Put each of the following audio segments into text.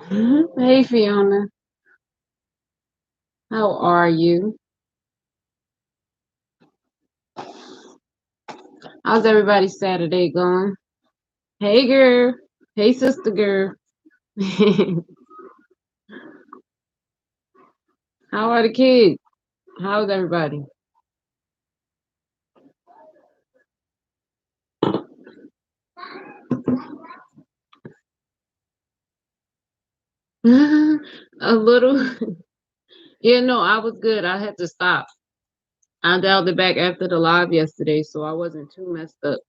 Hey Fiona, how are you? How's everybody's Saturday going? Hey girl, hey sister girl. How are the kids? How's everybody? A little. Yeah, no, I was good. I had to stop. I dialed it back after the live yesterday, so I wasn't too messed up.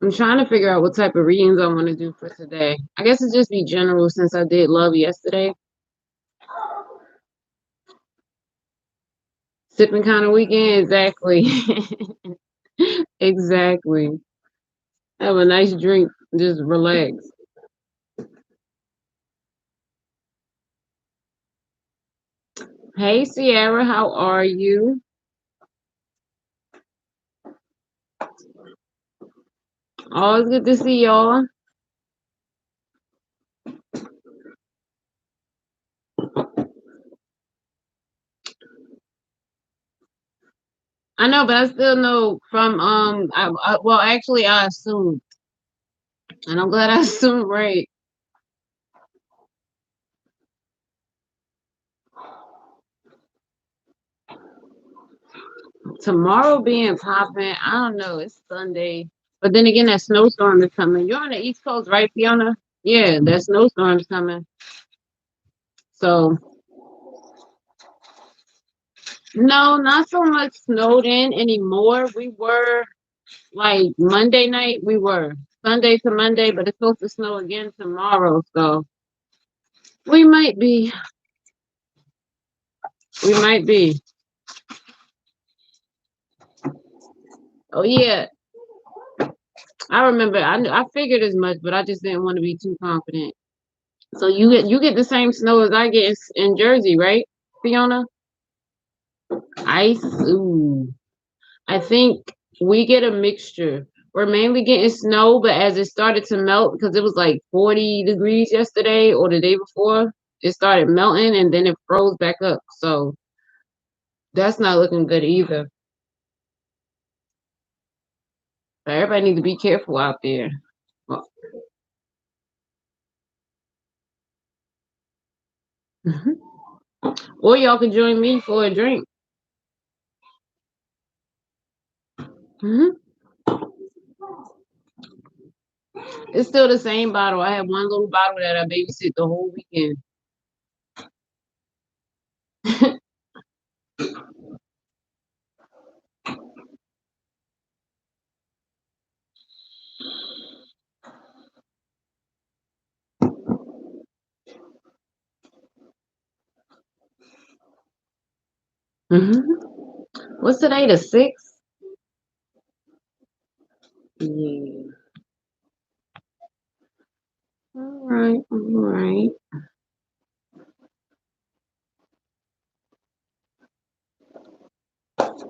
I'm trying to figure out what type of readings I want to do for today. I guess it just be general since I did love yesterday. Sipping kind of weekend, exactly. Exactly. Have a nice drink, just relax. Hey Sierra, how are you? Always good to see y'all. I know, but I still know from well, actually, I assumed, and I'm glad I assumed right. Tomorrow being popping, I don't know. It's Sunday, but then again, that snowstorm is coming. You're on the East Coast, right, Fiona? Yeah, that snowstorm's coming. So no, not so much snowed in anymore. We were like Monday night. We were Sunday to Monday, but it's supposed to snow again tomorrow. So we might be. We might be. Oh yeah, I remember. I figured as much, but I just didn't want to be too confident. So you get the same snow as I get in Jersey, right, Fiona? Ice. Ooh, I think we get a mixture. We're mainly getting snow, but as it started to melt, because it was like 40 degrees yesterday or the day before, it started melting and then it froze back up. So that's not looking good either. So everybody needs to be careful out there. Well, or y'all can join me for a drink. Hmm. It's still the same bottle. I have one little bottle that I babysit the whole weekend. Hmm. What's today? The sixth. Yeah. All right. All right.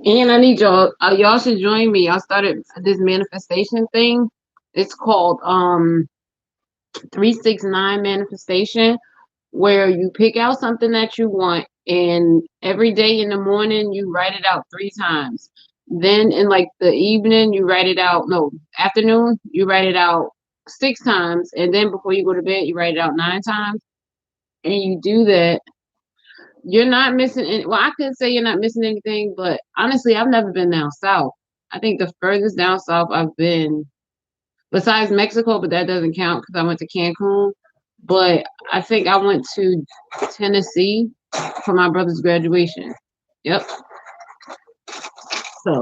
And I need y'all. Y'all should join me. I started this manifestation thing. It's called 369 manifestation, where you pick out something that you want, and every day in the morning you write it out 3 times. Then in like the evening you write it out. No, afternoon you write it out 6 times, and then before you go to bed you write it out 9 times. And you do that, you're not missing any. Well, I couldn't say you're not missing anything, but honestly, I've never been down south. I think the furthest down south I've been, besides Mexico, but that doesn't count because I went to Cancun. But I think I went to Tennessee for my brother's graduation. Yep. So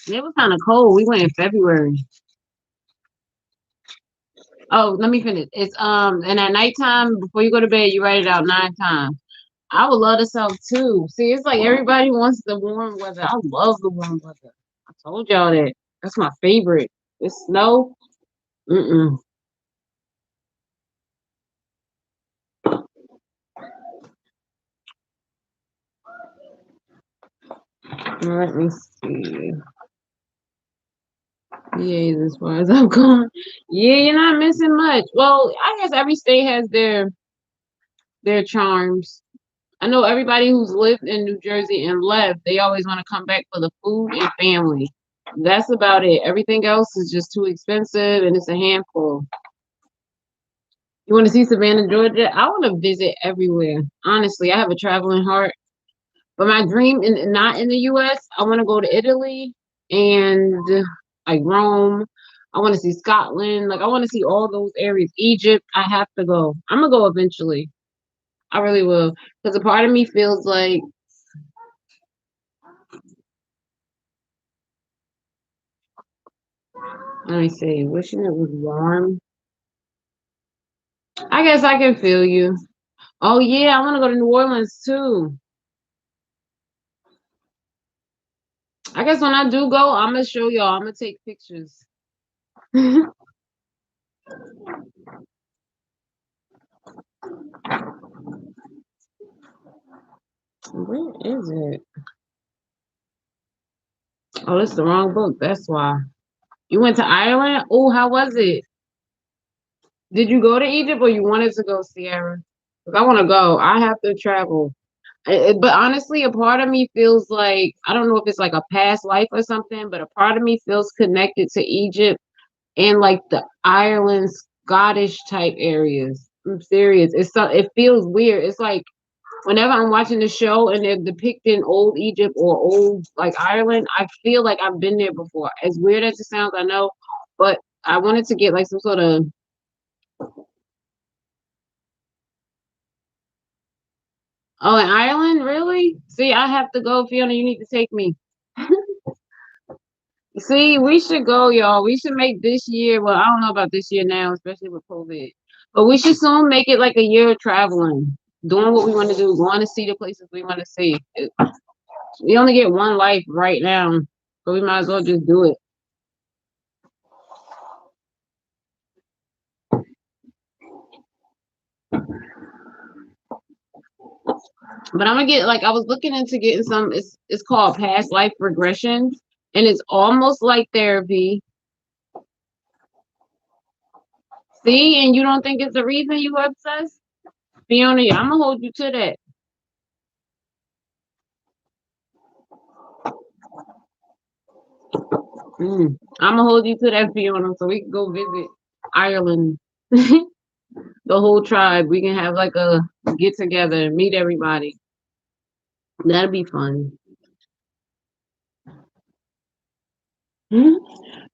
it was kind of cold. We went in February. Oh, let me finish. It's and at nighttime before you go to bed, you write it out 9 times. I would love the South too. See, it's like everybody wants the warm weather. I love the warm weather. I told y'all that. That's my favorite. It's snow. Mm-mm. Let me see. Yeah, as far as I've gone. Yeah, you're not missing much. Well, I guess every state has their charms. I know everybody who's lived in New Jersey and left, they always want to come back for the food and family. That's about it. Everything else is just too expensive and it's a handful. You want to see Savannah, Georgia? I want to visit everywhere. Honestly, I have a traveling heart. But my dream, not in the U.S., I want to go to Italy and like Rome. I want to see Scotland. Like I want to see all those areas. Egypt, I have to go. I'm gonna go eventually. I really will. Because a part of me feels like, let me see, wishing it was warm. I guess I can feel you. Oh yeah, I want to go to New Orleans too. I guess when I do go, I'm gonna show y'all. I'm gonna take pictures. Where is it? Oh, it's the wrong book. That's why. You went to Ireland? Oh, how was it? Did you go to Egypt or you wanted to go, Sierra? Because I want to go. I have to travel. But honestly, a part of me feels like, I don't know if it's like a past life or something, but a part of me feels connected to Egypt and like the Ireland, Scottish type areas. I'm serious. It feels weird. It's like whenever I'm watching the show and they're depicting old Egypt or old like Ireland, I feel like I've been there before. As weird as it sounds, I know, but I wanted to get like some sort of. Oh, in Ireland, really? See, I have to go, Fiona. You need to take me. See, we should go, y'all. We should make this year. Well, I don't know about this year now, especially with COVID. But we should soon make it like a year of traveling, doing what we want to do, going to see the places we want to see. We only get one life right now, so we might as well just do it. But I'm gonna get like I was looking into getting some. It's called past life regression, and it's almost like therapy. See, and you don't think it's the reason you obsessed? Fiona, I'm gonna hold you to that. I'm gonna hold you to that, Fiona, so we can go visit Ireland. The whole tribe. We can have like a get together, meet everybody. That'd be fun.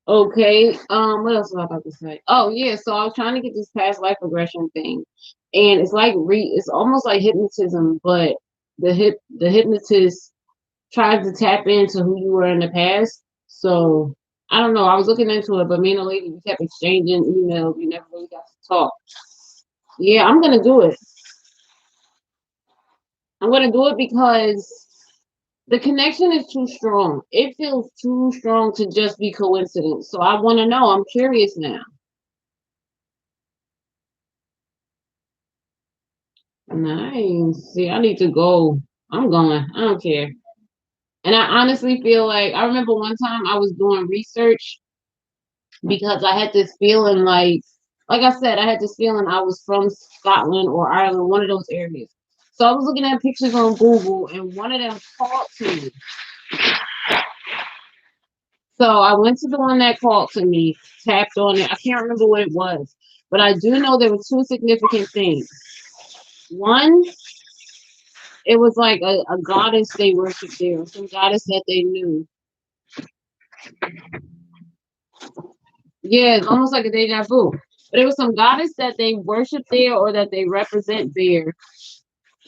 Okay. What else was I about to say? Oh yeah, so I was trying to get this past life regression thing. And it's like it's almost like hypnotism, but the hypnotist tries to tap into who you were in the past. So I don't know. I was looking into it, but me and the lady we kept exchanging emails. We never really got to talk. Yeah, I'm gonna do it. I'm gonna do it because the connection is too strong. It feels too strong to just be coincidence. So I want to know. I'm curious now. Nice. See, I need to go. I'm going. I don't care. And I honestly feel like I remember one time I was doing research because I had this feeling like I said, I had this feeling I was from Scotland or Ireland, one of those areas. So I was looking at pictures on Google and one of them called to me. So I went to the one that called to me, tapped on it. I can't remember what it was, but I do know there were two significant things. One, it was like a goddess they worshiped there, some goddess that they knew. Yeah, it's almost like a deja vu. But it was some goddess that they worship there or that they represent there.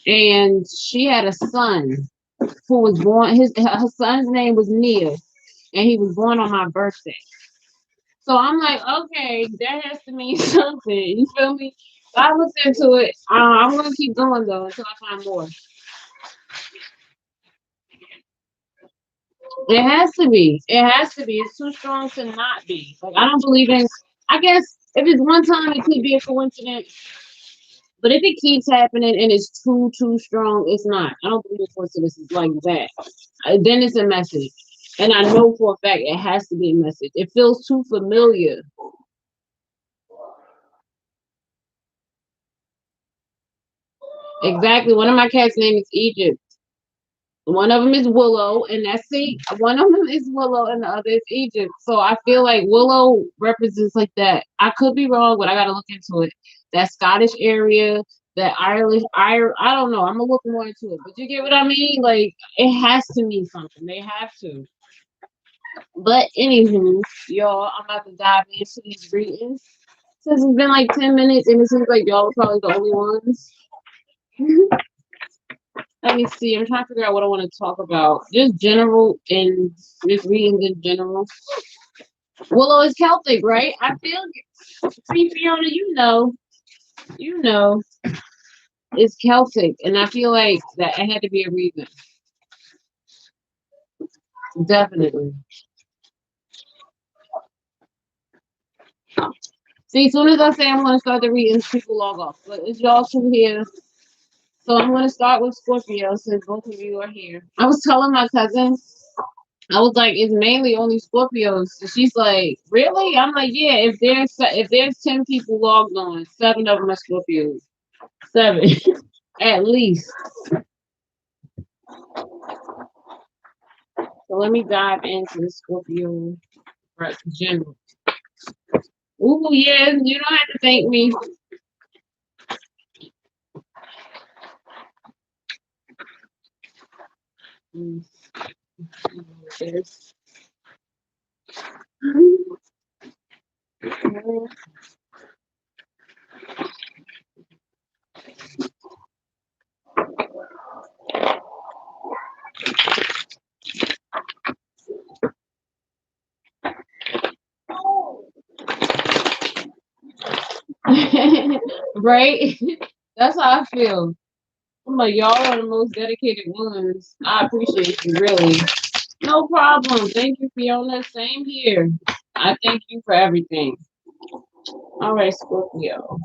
And she had a son who was born, her son's name was Nia, and he was born on my birthday. So I'm like, okay, that has to mean something. You feel me? So I looked into it. I'm gonna keep going though until I find more. It has to be. It has to be. It's too strong to not be. Like I don't believe in. I guess if it's one time, it could be a coincidence. But if it keeps happening and it's too strong, it's not. I don't believe this is like that. Then it's a message. And I know for a fact it has to be a message. It feels too familiar. Exactly. One of my cats' name is Egypt. One of them is Willow, and that's see, one of them is Willow, and the other is Egypt. So I feel like Willow represents like that. I could be wrong, but I gotta look into it. That Scottish area, that I don't know. I'm gonna look more into it. But you get what I mean? Like it has to mean something. They have to. But anywho, y'all, I'm about to dive into these readings. Since it's been like 10 minutes, and it seems like y'all are probably the only ones. Let me see. I'm trying to figure out what I want to talk about. Just general and just readings in general. Willow is Celtic, right? I feel you. See, Fiona, you know, it's Celtic, and I feel like that it had to be a reason. Definitely. See, as soon as I say I'm going to start the readings, people log off. But it's y'all two here. So I'm going to start with Scorpio since both of you are here. I was telling my cousin, I was like, it's mainly only Scorpios. So she's like, really? I'm like, yeah. If there's 10 people logged on, 7 of them are Scorpios. 7, at least. So let me dive into the Scorpio right general. Ooh, yeah, you don't have to thank me. There's- right? That's how I feel. I'm like, y'all are the most dedicated ones. I appreciate you, really. No problem. Thank you, Fiona. Same here. I thank you for everything. All right, Scorpio.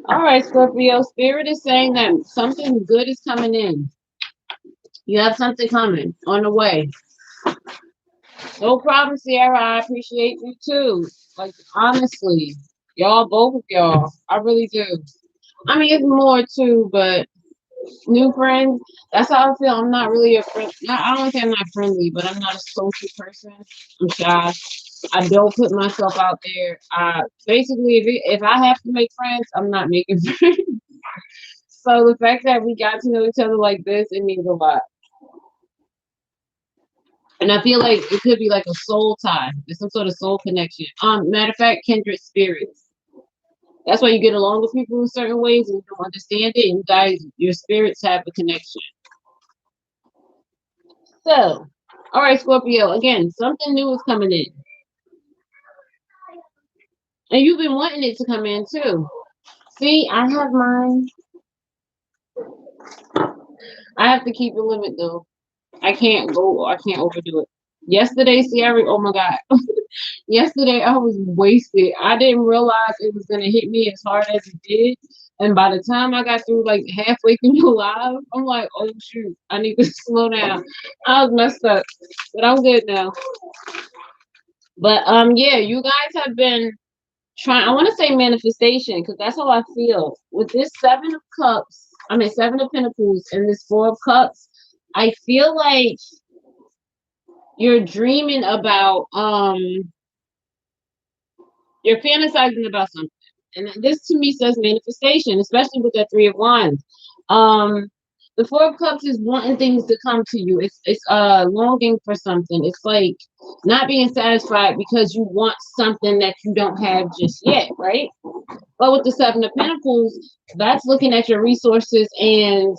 All right, Scorpio. Spirit is saying that something good is coming in. You have something coming on the way. No problem, Sierra. I appreciate you too. Like, honestly, y'all, both of y'all. I really do. I mean, it's more too, but new friends. That's how I feel. I'm not really a friend. I don't want to say I'm not friendly, but I'm not a social person. I'm shy. I don't put myself out there. Basically, if I have to make friends, I'm not making friends. So the fact that we got to know each other like this, it means a lot. And I feel like it could be like a soul tie. There's some sort of soul connection. Matter of fact, kindred spirits. That's why you get along with people in certain ways and you don't understand it. And you guys, your spirits have a connection. So, all right, Scorpio. Again, something new is coming in, and you've been wanting it to come in too. See, I have mine. I have to keep a limit though. I can't go. I can't overdo it. Yesterday, Sierra. Oh my God. Yesterday I was wasted. I didn't realize it was gonna hit me as hard as it did. And by the time I got through like halfway through the live, I'm like, oh shoot, I need to slow down. I was messed up. But I'm good now. But yeah, you guys have been trying, I want to say manifestation, because that's how I feel. With this 7 of Cups, I mean 7 of Pentacles and this 4 of Cups, I feel like you're dreaming about you're fantasizing about something. And this to me says manifestation, especially with that 3 of Wands. Um, the 4 of Cups is wanting things to come to you. It's longing for something. It's like not being satisfied because you want something that you don't have just yet, right? But with the 7 of Pentacles, that's looking at your resources and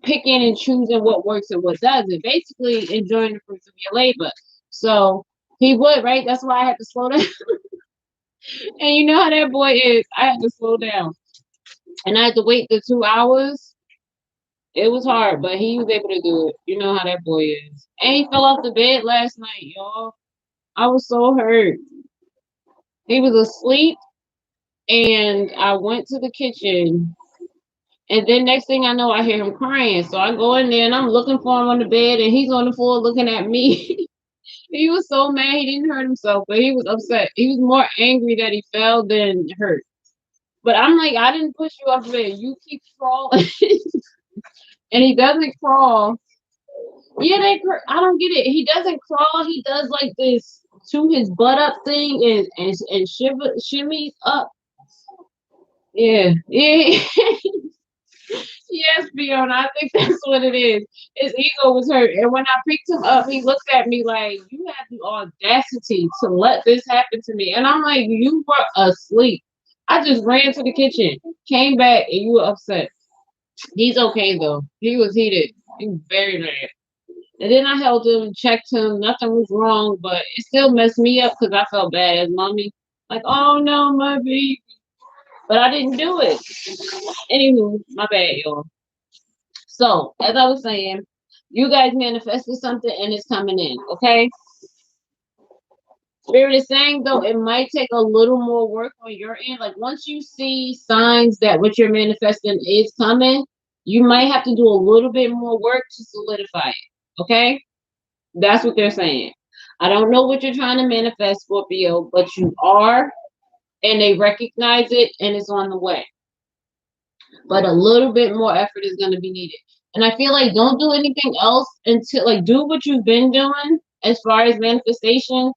picking and choosing what works and what doesn't. Basically enjoying the fruits of your labor. So he would, right? That's why I had to slow down. And you know how that boy is. I had to slow down. And I had to wait the 2 hours. It was hard, but he was able to do it. You know how that boy is. And he fell off the bed last night, y'all. I was so hurt. He was asleep, and I went to the kitchen. And then next thing I know, I hear him crying. So I go in there and I'm looking for him on the bed, and he's on the floor looking at me. He was so mad he didn't hurt himself, but he was upset. He was more angry that he fell than hurt. But I'm like, I didn't push you off the bed. You keep crawling, and he doesn't crawl. Yeah, I don't get it. He doesn't crawl. He does like this to his butt up thing and shimmies up. Yeah, yeah. Yes, Fiona, I think that's what it is. His ego was hurt. And when I picked him up, he looked at me like, you have the audacity to let this happen to me. And I'm like, you were asleep. I just ran to the kitchen, came back, and you were upset. He's okay, though. He was heated. He was very mad. And then I held him, checked him. Nothing was wrong, but it still messed me up because I felt bad as mommy. Like, oh no, my baby. But I didn't do it. Anywho, my bad, y'all. So, as I was saying, you guys manifested something and it's coming in, okay? Spirit is saying, though, it might take a little more work on your end. Like, once you see signs that what you're manifesting is coming, you might have to do a little bit more work to solidify it, okay? That's what they're saying. I don't know what you're trying to manifest, Scorpio, but you are, and they recognize it, and it's on the way. But a little bit more effort is going to be needed. And I feel like don't do anything else until, like, do what you've been doing as far as manifestation.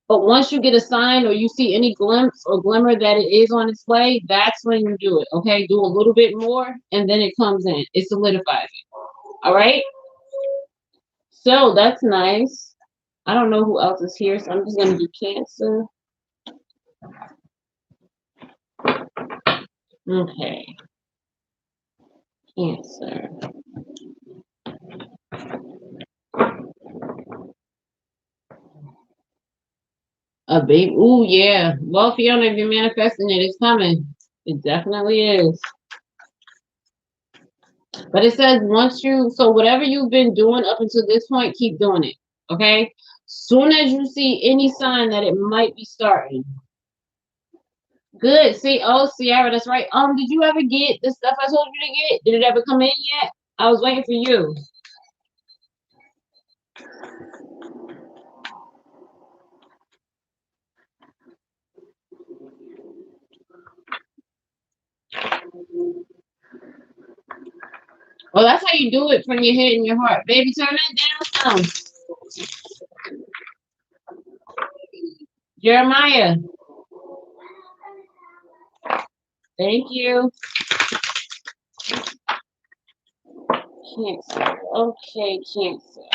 But once you get a sign or you see any glimpse or glimmer that it is on its way, that's when you do it. Okay, do a little bit more, and then it comes in. It solidifies it. All right. So that's nice. I don't know who else is here, so I'm just gonna do Cancer. Okay, Cancer. A baby. Ooh, yeah. Well, Fiona, if you're manifesting it, it's coming. It definitely is. But it says once you, so whatever you've been doing up until this point, keep doing it. Okay? Soon as you see any sign that it might be starting. Good. See, oh, Sierra, that's right. Did you ever get the stuff I told you to get? Did it ever come in yet? I was waiting for you. Well, that's how you do it from your head and your heart. Baby, turn that down some. Jeremiah. Thank you. Cancer. Okay, Cancer.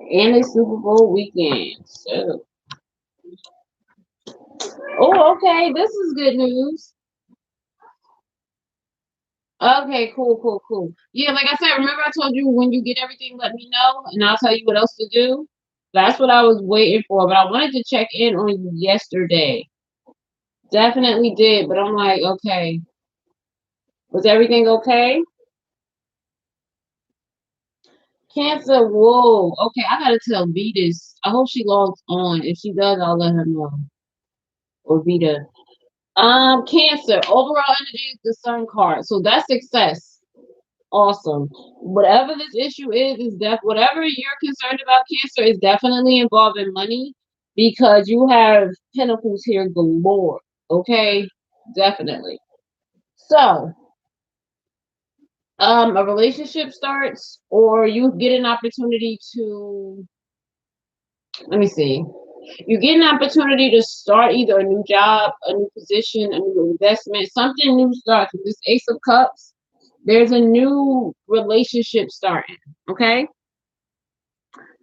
And it's Super Bowl weekend. So. Oh, okay. This is good news. Okay, cool, cool, cool. Yeah, like I said, remember I told you when you get everything, let me know, and I'll tell you what else to do. That's what I was waiting for, but I wanted to check in on you yesterday. Definitely did, but I'm like, okay. Was everything okay? Cancer, whoa. Okay, I gotta tell Vetus. I hope she logs on. If she does, I'll let her know. Or Vita. Cancer. Overall energy is the Sun card. So that's success. Awesome. Whatever this issue is whatever you're concerned about, Cancer, is definitely involving money because you have pentacles here galore. Okay? Definitely. So, a relationship starts, or you get an opportunity to, let me see. You get an opportunity to start either a new job, a new position, a new investment, something new starts. With this Ace of Cups, there's a new relationship starting, okay?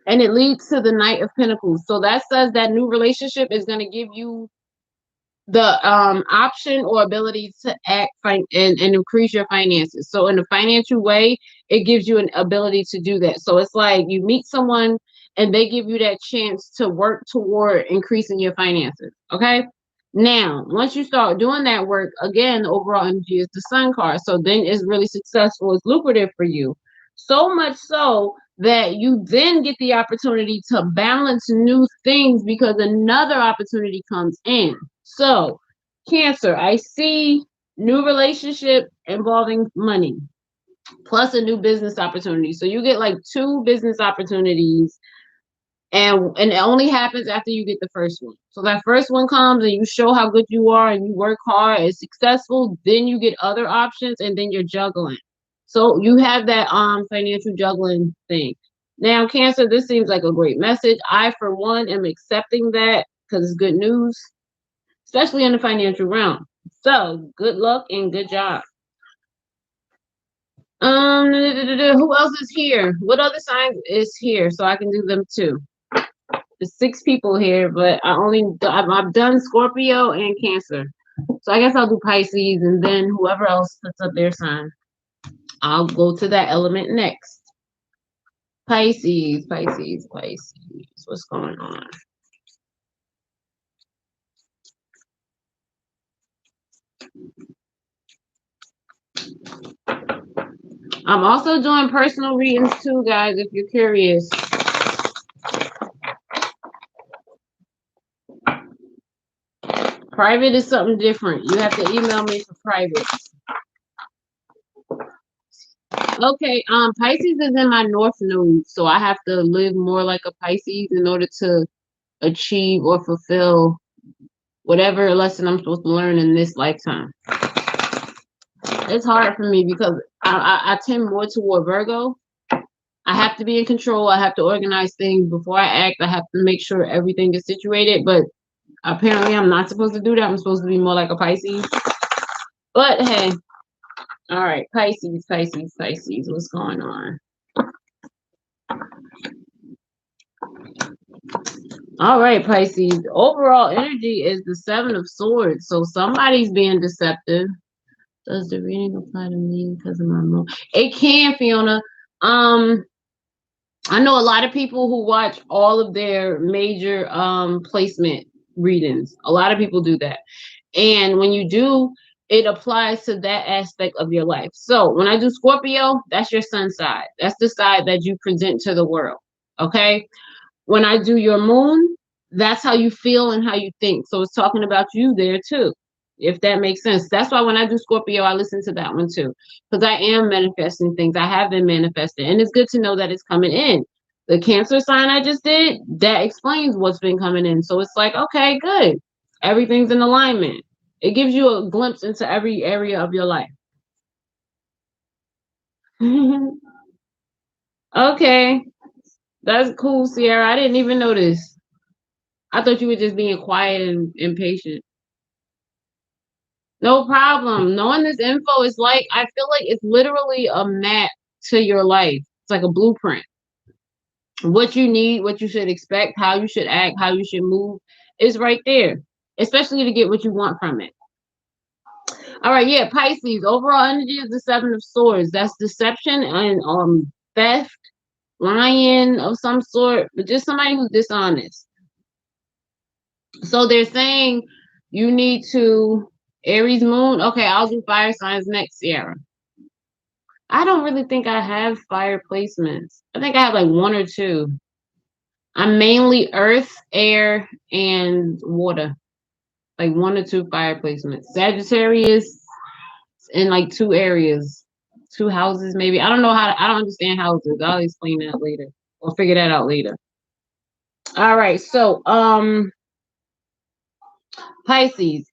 And it leads to the Knight of Pentacles. So that says that new relationship is going to give you the option or ability to act and increase your finances. So in a financial way, it gives you an ability to do that. So it's like you meet someone and they give you that chance to work toward increasing your finances. Okay. Now, once you start doing that work, again, the overall energy is the Sun card. So then it's really successful. It's lucrative for you. So much so that you then get the opportunity to balance new things because another opportunity comes in. So, Cancer, I see new relationship involving money plus a new business opportunity. So you get like two business opportunities, and it only happens after you get the first one. So that first one comes and you show how good you are and you work hard, it's successful, then you get other options and then you're juggling. So you have that financial juggling thing. Now, Cancer, this seems like a great message. I for one am accepting that because it's good news, especially in the financial realm. So good luck and good job. Who else is here? What other signs is here so I can do them too? There's 6 people here, but I've done Scorpio and Cancer. So I guess I'll do Pisces and then whoever else puts up their sign. I'll go to that element next. Pisces, Pisces, Pisces. What's going on? I'm also doing personal readings too, guys, if you're curious. Private is something different. You have to email me for private. Okay, Pisces is in my north node, so I have to live more like a Pisces in order to achieve or fulfill whatever lesson I'm supposed to learn in this lifetime. It's hard for me because I tend more toward Virgo. I have to be in control. I have to organize things before I act. I have to make sure everything is situated, but apparently I'm not supposed to do that. I'm supposed to be more like a Pisces. But hey, all right, Pisces, Pisces, Pisces, what's going on? All right, Pisces. Overall energy is the 7 of Swords. So somebody's being deceptive. Does the reading apply to me because of my moon? It can, Fiona. I know a lot of people who watch all of their major placement readings. A lot of people do that. And when you do, it applies to that aspect of your life. So when I do Scorpio, that's your sun side. That's the side that you present to the world. Okay. When I do your moon, that's how you feel and how you think. So it's talking about you there too, if that makes sense. That's why when I do Scorpio, I listen to that one too, because I am manifesting things. I have been manifesting, and it's good to know that it's coming in. The Cancer sign I just did, that explains what's been coming in. So it's like, okay, good. Everything's in alignment. It gives you a glimpse into every area of your life. Okay, that's cool, Sierra. I didn't even notice. I thought you were just being quiet and impatient. No problem. Knowing this info is like, I feel like it's literally a map to your life. It's like a blueprint. What you need, what you should expect, how you should act, how you should move is right there, especially to get what you want from it. All right, yeah, Pisces. Overall energy is the 7 of Swords. That's deception and theft, lying of some sort, but just somebody who's dishonest. So they're saying you need to Aries moon. Okay, I'll do fire signs next, Sierra. I don't really think I have fire placements. I think I have like 1 or 2. I'm mainly earth, air, and water. Like 1 or 2 fire placements. Sagittarius in like 2 areas, 2 houses maybe. I don't know I don't understand houses. I'll explain that later. Or figure that out later. All right, so Pisces.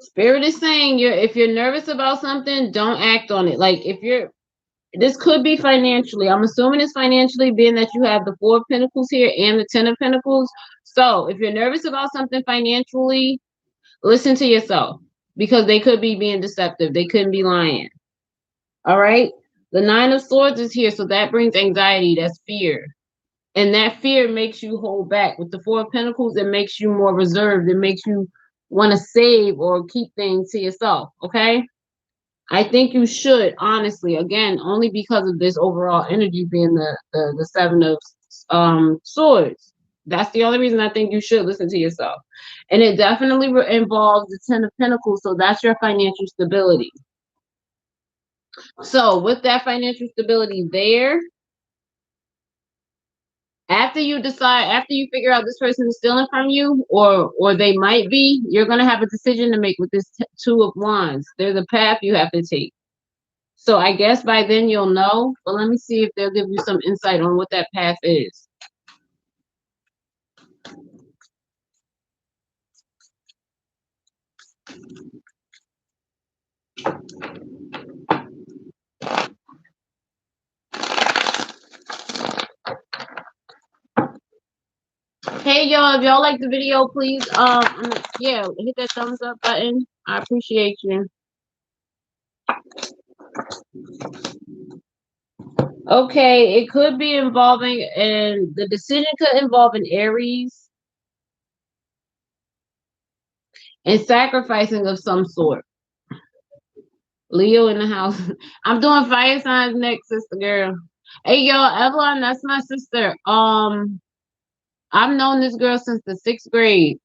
Spirit is saying if you're nervous about something, don't act on it. Like if you're this could be financially. I'm assuming it's financially, being that you have the 4 of Pentacles here and the 10 of Pentacles. So if you're nervous about something financially, listen to yourself because they could be being deceptive. They couldn't be lying. All right. The 9 of Swords is here. So that brings anxiety. That's fear. And that fear makes you hold back. With the 4 of Pentacles, it makes you more reserved. It makes you want to save or keep things to yourself. Okay. I think you should, honestly, again, only because of this overall energy being the 7 of Swords. That's the only reason I think you should listen to yourself. And it definitely involves the 10 of Pentacles, so that's your financial stability. So with that financial stability there, After you decide, after you figure out this person is stealing from you, or they might be, you're gonna have a decision to make with this two of wands. There's a path you have to take. So I guess by then you'll know. But let me see if they'll give you some insight on what that path is. Hey y'all, if y'all like the video, please yeah, hit that thumbs up button. I appreciate you. Okay, it could be involving, and the decision could involve an Aries and sacrificing of some sort. Leo in the house. I'm doing fire signs next, sister girl. Hey y'all, Evelyn, that's my sister. I've known this girl since the 6th grade.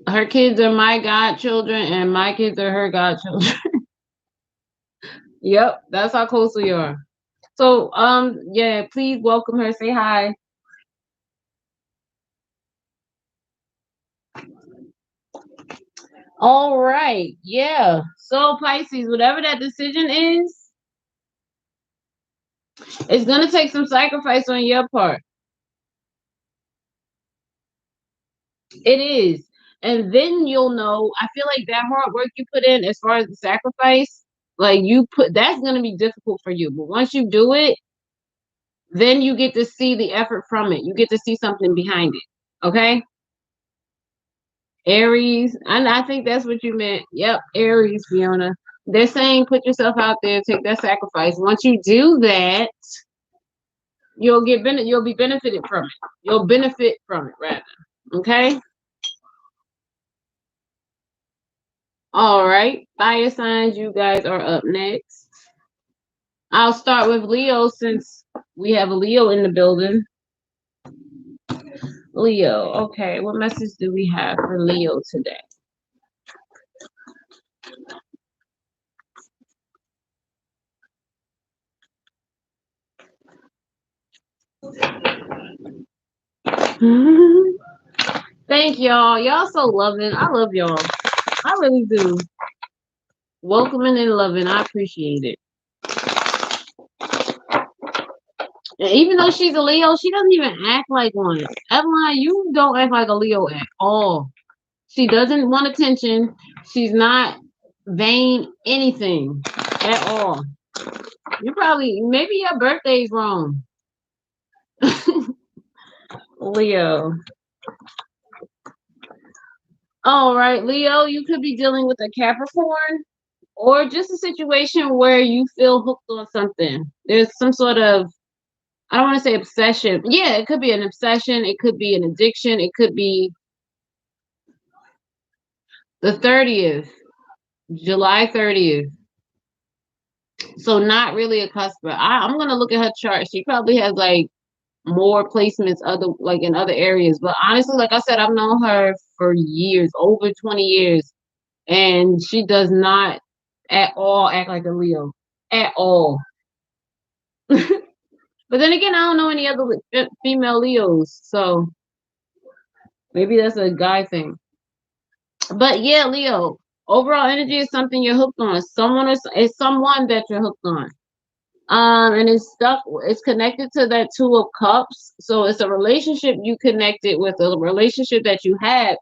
Her kids are my godchildren, and my kids are her godchildren. Yep, that's how close we are. So, yeah, please welcome her. Say hi. All right, yeah. So Pisces, whatever that decision is, it's gonna take some sacrifice on your part. It is. And then you'll know. I feel like that hard work you put in as far as the sacrifice, like that's gonna be difficult for you. But once you do it, then you get to see the effort from it. You get to see something behind it. Okay? Aries. And I think that's what you meant. Yep, Aries, Fiona. They're saying put yourself out there, take that sacrifice. Once you do that, you'll be benefited from it. You'll benefit from it rather. Okay? All right. Fire signs, you guys are up next. I'll start with Leo since we have a Leo in the building. Leo. Okay, what message do we have for Leo today? Thank y'all. Y'all so loving. I love y'all. I really do. Welcoming and loving. I appreciate it. And even though she's a Leo, she doesn't even act like one. Evelyn, you don't act like a Leo at all. She doesn't want attention. She's not vain anything at all. You probably, maybe your birthday's wrong. Leo. All right, Leo, you could be dealing with a Capricorn or just a situation where you feel hooked on something. There's some sort of, I don't want to say obsession. Yeah, it could be an obsession. It could be an addiction. It could be the 30th, July 30th. So not really a customer. I'm going to look at her chart. She probably has like more placements in other areas. But honestly, like I said, I've known her for years, over 20 years. And she does not at all act like a Leo. At all. But then again, I don't know any other female Leos. So maybe that's a guy thing. But yeah, Leo, overall energy is something you're hooked on. It's someone that you're hooked on. And it's connected to that 2 of Cups. So it's a relationship you connected with, a relationship that you had,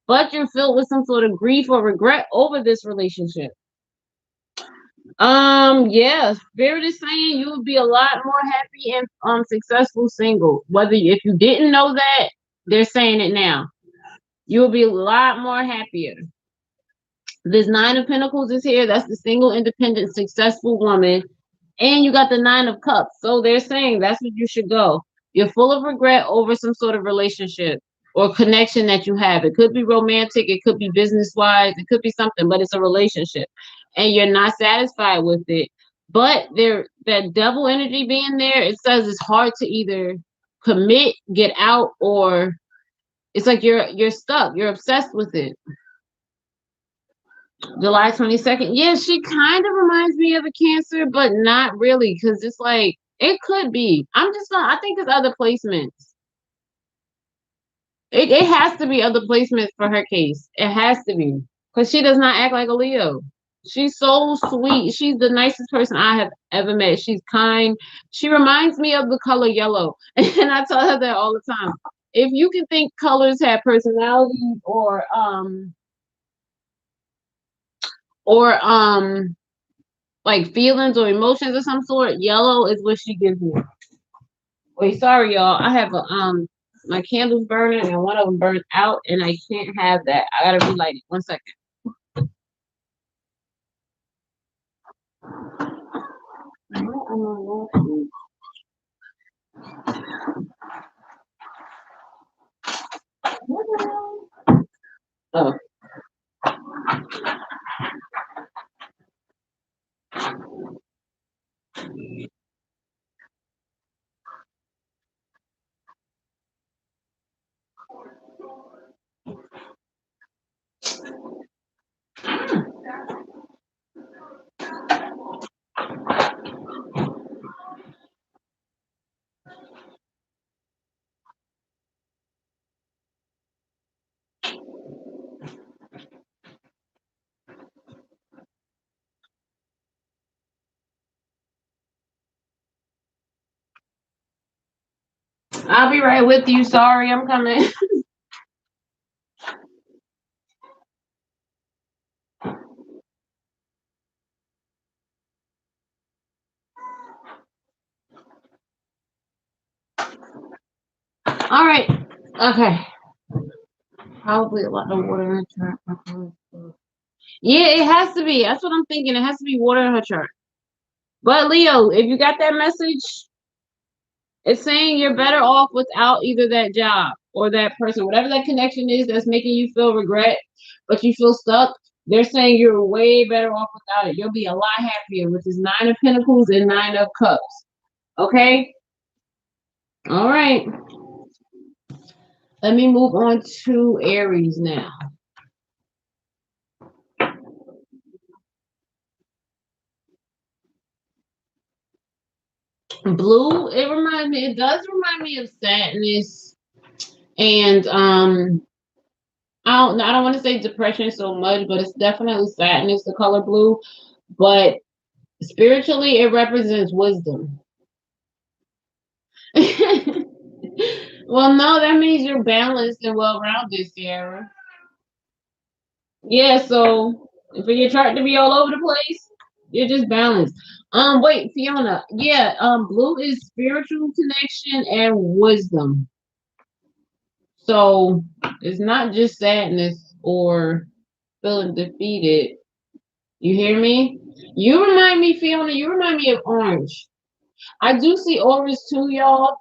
but you're filled with some sort of grief or regret over this relationship. Yeah, Spirit is saying you would be a lot more happy and successful single. If you didn't know that, they're saying it now. You will be a lot more happier. This 9 of Pentacles is here. That's the single, independent, successful woman. And you got the 9 of Cups. So they're saying that's what you should go. You're full of regret over some sort of relationship or connection that you have. It could be romantic. It could be business-wise. It could be something, but it's a relationship. And you're not satisfied with it. But that devil energy being there, it says it's hard to either commit, get out, or it's like you're stuck. You're obsessed with it. July 22nd. Yeah, she kind of reminds me of a Cancer, but not really, because it's like It could be. I'm just not. I think it's other placements. It has to be other placements for her case. It has to be because she does not act like a Leo. She's so sweet. She's the nicest person I have ever met. She's kind. She reminds me of the color yellow, and I tell her that all the time. If you can think colors have personalities or like feelings or emotions of some sort, yellow is what she gives me. Wait, sorry, y'all. I have a my candles burning and one of them burned out, and I can't have that. I gotta relight it. 1 second. Oh, I'll be right with you. Sorry, I'm coming. All right. Okay. Probably a lot of water in her chart. Yeah, it has to be. That's what I'm thinking. It has to be water in her chart. But Leo, if you got that message, it's saying you're better off without either that job or that person, whatever that connection is that's making you feel regret, but you feel stuck. They're saying you're way better off without it. You'll be a lot happier, which is 9 of Pentacles and 9 of Cups. Okay? All right. Let me move on to Aries now. Blue, it does remind me of sadness and I don't want to say depression so much, but it's definitely sadness, the color blue. But spiritually, it represents wisdom. Well, no, that means you're balanced and well-rounded, Sierra. Yeah, so for your chart to be all over the place, you're just balanced. Wait, Fiona. Yeah, blue is spiritual connection and wisdom. So it's not just sadness or feeling defeated. You hear me? You remind me, Fiona, you remind me of orange. I do see auras too, y'all.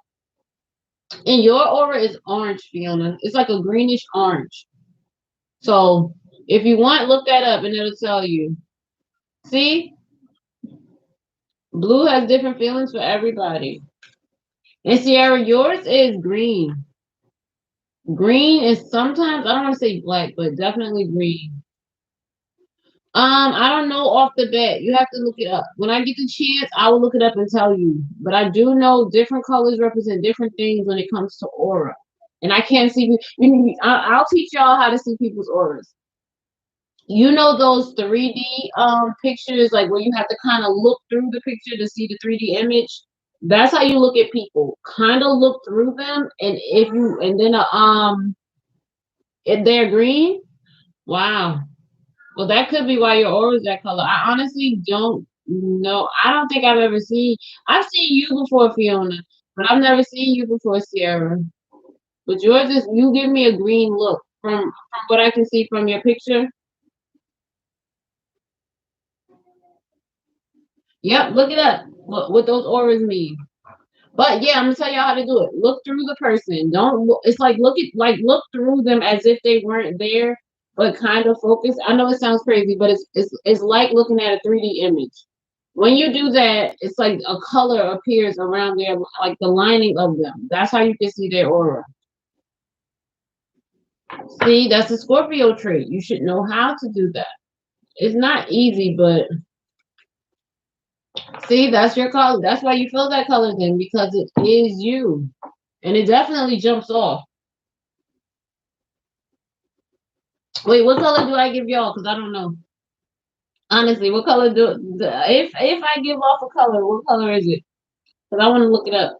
And your aura is orange, Fiona. It's like a greenish orange. So if you want, look that up and it'll tell you. See? Blue has different feelings for everybody. And Sierra, yours is green. Green is sometimes, I don't want to say black, but definitely green. I don't know off the bat. You have to look it up. When I get the chance, I will look it up and tell you. But I do know different colors represent different things when it comes to aura. And I can't see. I'll teach y'all how to see people's auras. You know those 3D pictures, like where you have to kind of look through the picture to see the 3D image. That's how you look at people. Kind of look through them, and if they're green, wow. Well, that could be why your aura is that color. I honestly don't know. I don't think I've ever seen. I've seen you before, Fiona, but I've never seen you before, Sierra. But yours is you give me a green look from what I can see from your picture. Yep, look it up. What those auras mean. But yeah, I'm gonna tell y'all how to do it. Look through the person. Don't look, it's look through them as if they weren't there, but kind of focus. I know it sounds crazy, but it's like looking at a 3D image. When you do that, it's like a color appears around there, like the lining of them. That's how you can see their aura. See, that's a Scorpio trait. You should know how to do that. It's not easy, but See, that's your color. That's why you feel that color then, because it is you. And it definitely jumps off. Wait, what color do I give y'all? Because I don't know. Honestly, what color if I give off a color, what color is it? Because I want to look it up.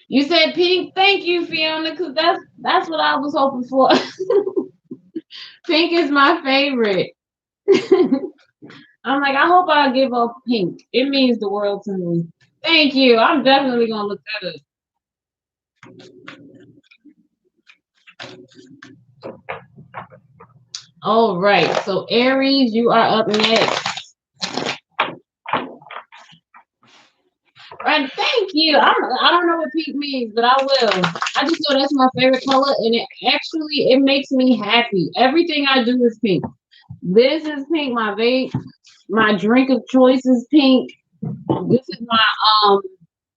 You said pink. Thank you, Fiona, because that's what I was hoping for. Pink is my favorite. I'm like, I hope I give off pink. It means the world to me. Thank you. I'm definitely gonna look that up. All right. So Aries, you are up next. Right, thank you. I don't know what pink means, but I will. I just know that's my favorite color, and it makes me happy. Everything I do is pink. This is pink. My vape, my drink of choice is pink. This is my um,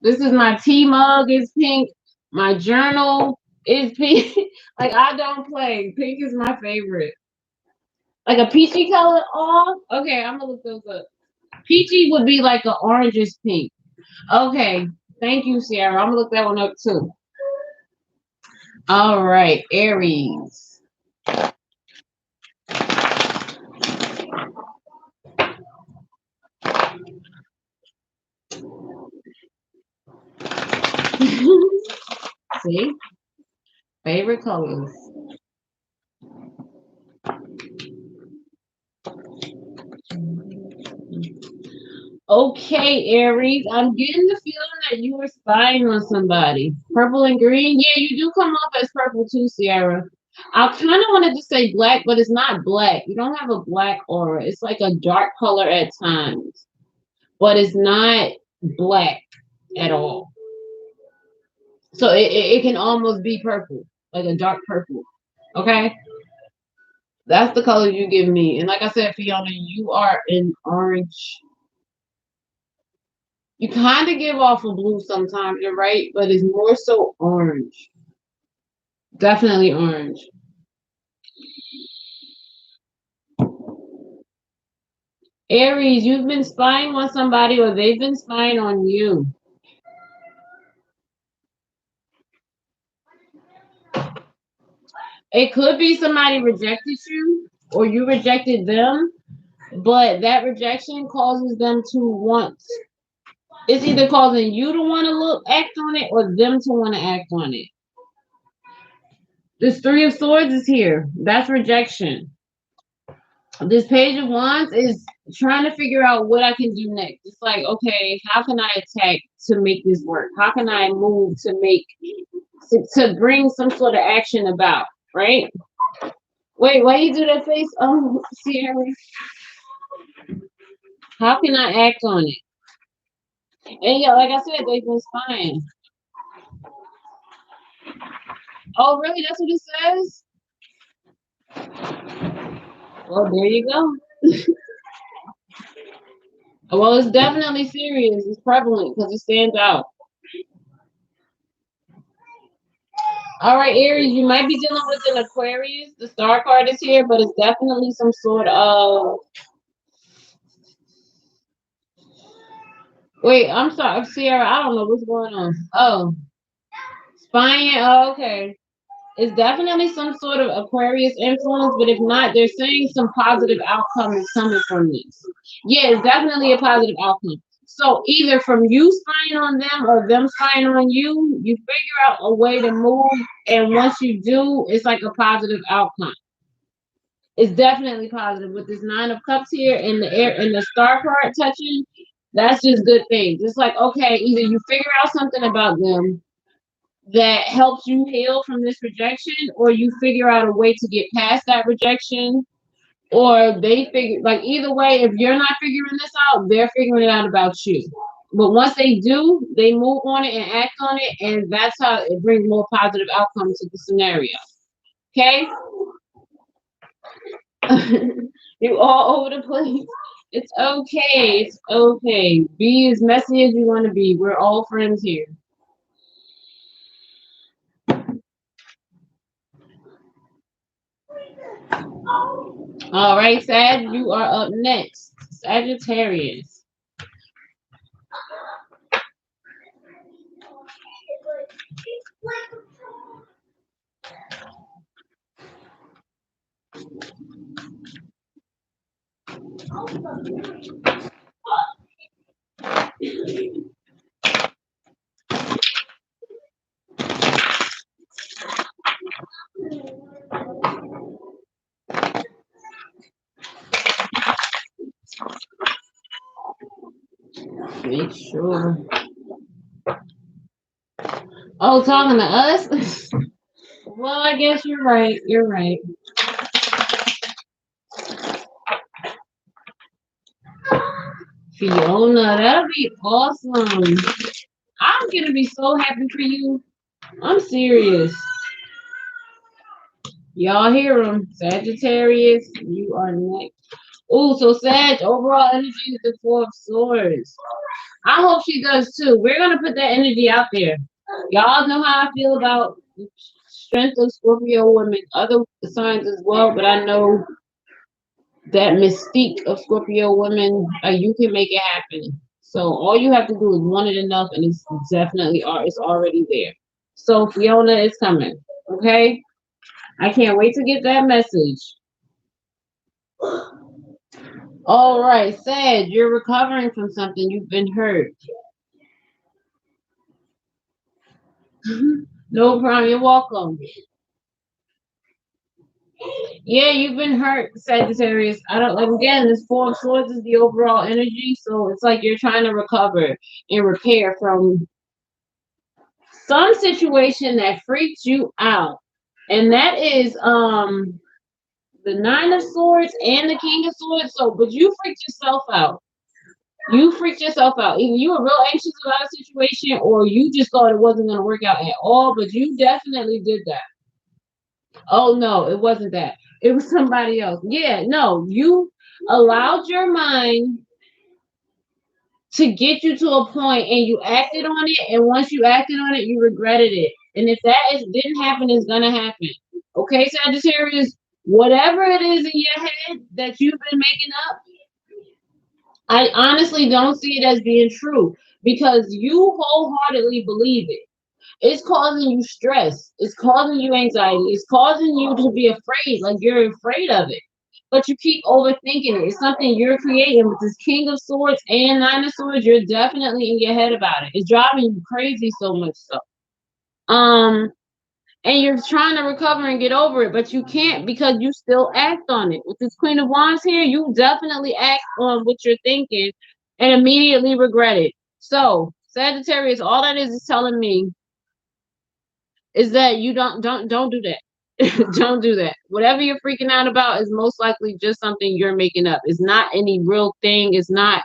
this is my tea mug is pink. My journal is pink. Like I don't play. Pink is my favorite. Like a peachy color. Oh, okay. I'm gonna look those up. Peachy would be like an orangish pink. Okay. Thank you, Sierra. I'm gonna look that one up too. All right, Aries. See? Favorite colors. Okay, Aries. I'm getting the feeling that you were spying on somebody. Purple and green. Yeah, you do come off as purple too, Sierra. I kind of wanted to say black, but it's not black. You don't have a black aura. It's like a dark color at times, but it's not black at all. So it can almost be purple, like a dark purple. Okay? That's the color you give me. And like I said, Fiona, you are an orange. You kind of give off a blue sometimes, you're right, but it's more so orange. Definitely orange. Aries, you've been spying on somebody or they've been spying on you. It could be somebody rejected you or you rejected them, but that rejection causes them to want. It's either causing you to want to act on it or them to want to act on it. This Three of Swords is here. That's rejection. This Page of Wands is trying to figure out what I can do next. It's like, okay, how can I attack to make this work? How can I move to bring some sort of action about, right? Wait, why you do that face? Oh, Sierra. How can I act on it? And yeah, like I said, they've been spying. Oh, really? That's what it says? Well, there you go. Well, it's definitely serious. It's prevalent because it stands out. All right, Aries, you might be dealing with an Aquarius. The star card is here, but it's definitely some sort of. Wait, I'm sorry, Sierra. I don't know what's going on. Oh, spying. Oh, okay. It's definitely some sort of Aquarius influence, but if not, they're saying some positive outcome is coming from this. Yeah, it's definitely a positive outcome. So either from you spying on them or them spying on you, you figure out a way to move, and once you do, it's like a positive outcome. It's definitely positive with this Nine of Cups here and the air and the star card touching. That's just good things. It's like, okay, either you figure out something about them that helps you heal from this rejection, or you figure out a way to get past that rejection, or they figure, like, either way, if you're not figuring this out, they're figuring it out about you. But once they do, they move on it and act on it, and that's how it brings more positive outcomes to the scenario. Okay? You all over the place. It's okay. It's okay. Be as messy as you want to be. We're all friends here. All right, Sag, you are up next. Sagittarius. Make sure. Oh, talking to us? Well, I guess you're right. You're right. Fiona, that'll be awesome. I'm gonna be so happy for you. I'm serious. Y'all hear him. Sagittarius, you are next. Oh, so Sag, overall energy is the Four of Swords. I hope she does too. We're gonna put that energy out there. Y'all know how I feel about the strength of Scorpio women, other signs as well, but I know that mystique of Scorpio women, you can make it happen. So all you have to do is want it enough, and it's definitely it's already there. So Fiona is coming. Okay, I can't wait to get that message. All right, Sag, you're recovering from something. You've been hurt. No problem. You're welcome. Yeah, you've been hurt, Sagittarius. I don't like again. This Four of Swords is the overall energy, so it's like you're trying to recover and repair from some situation that freaked you out, and that is the Nine of Swords and the King of Swords. So, but you freaked yourself out. You freaked yourself out. Either you were real anxious about a situation, or you just thought it wasn't going to work out at all. But you definitely did that. Oh no, it wasn't that. It was somebody else. Yeah, no, you allowed your mind to get you to a point and you acted on it, and once you acted on it, you regretted it. And if didn't happen, it's gonna happen. Okay, Sagittarius, whatever it is in your head that you've been making up, I honestly don't see it as being true because you wholeheartedly believe it. It's causing you stress. It's causing you anxiety. It's causing you to be afraid, like you're afraid of it. But you keep overthinking it. It's something you're creating with this King of Swords and Nine of Swords. You're definitely in your head about it. It's driving you crazy so much so. Um, and you're trying to recover and get over it, but you can't because you still act on it. With this Queen of Wands here, you definitely act on what you're thinking and immediately regret it. So, Sagittarius, all that is telling me is that you don't do that. Don't do that. Whatever you're freaking out about is most likely just something you're making up. It's not any real thing. It's not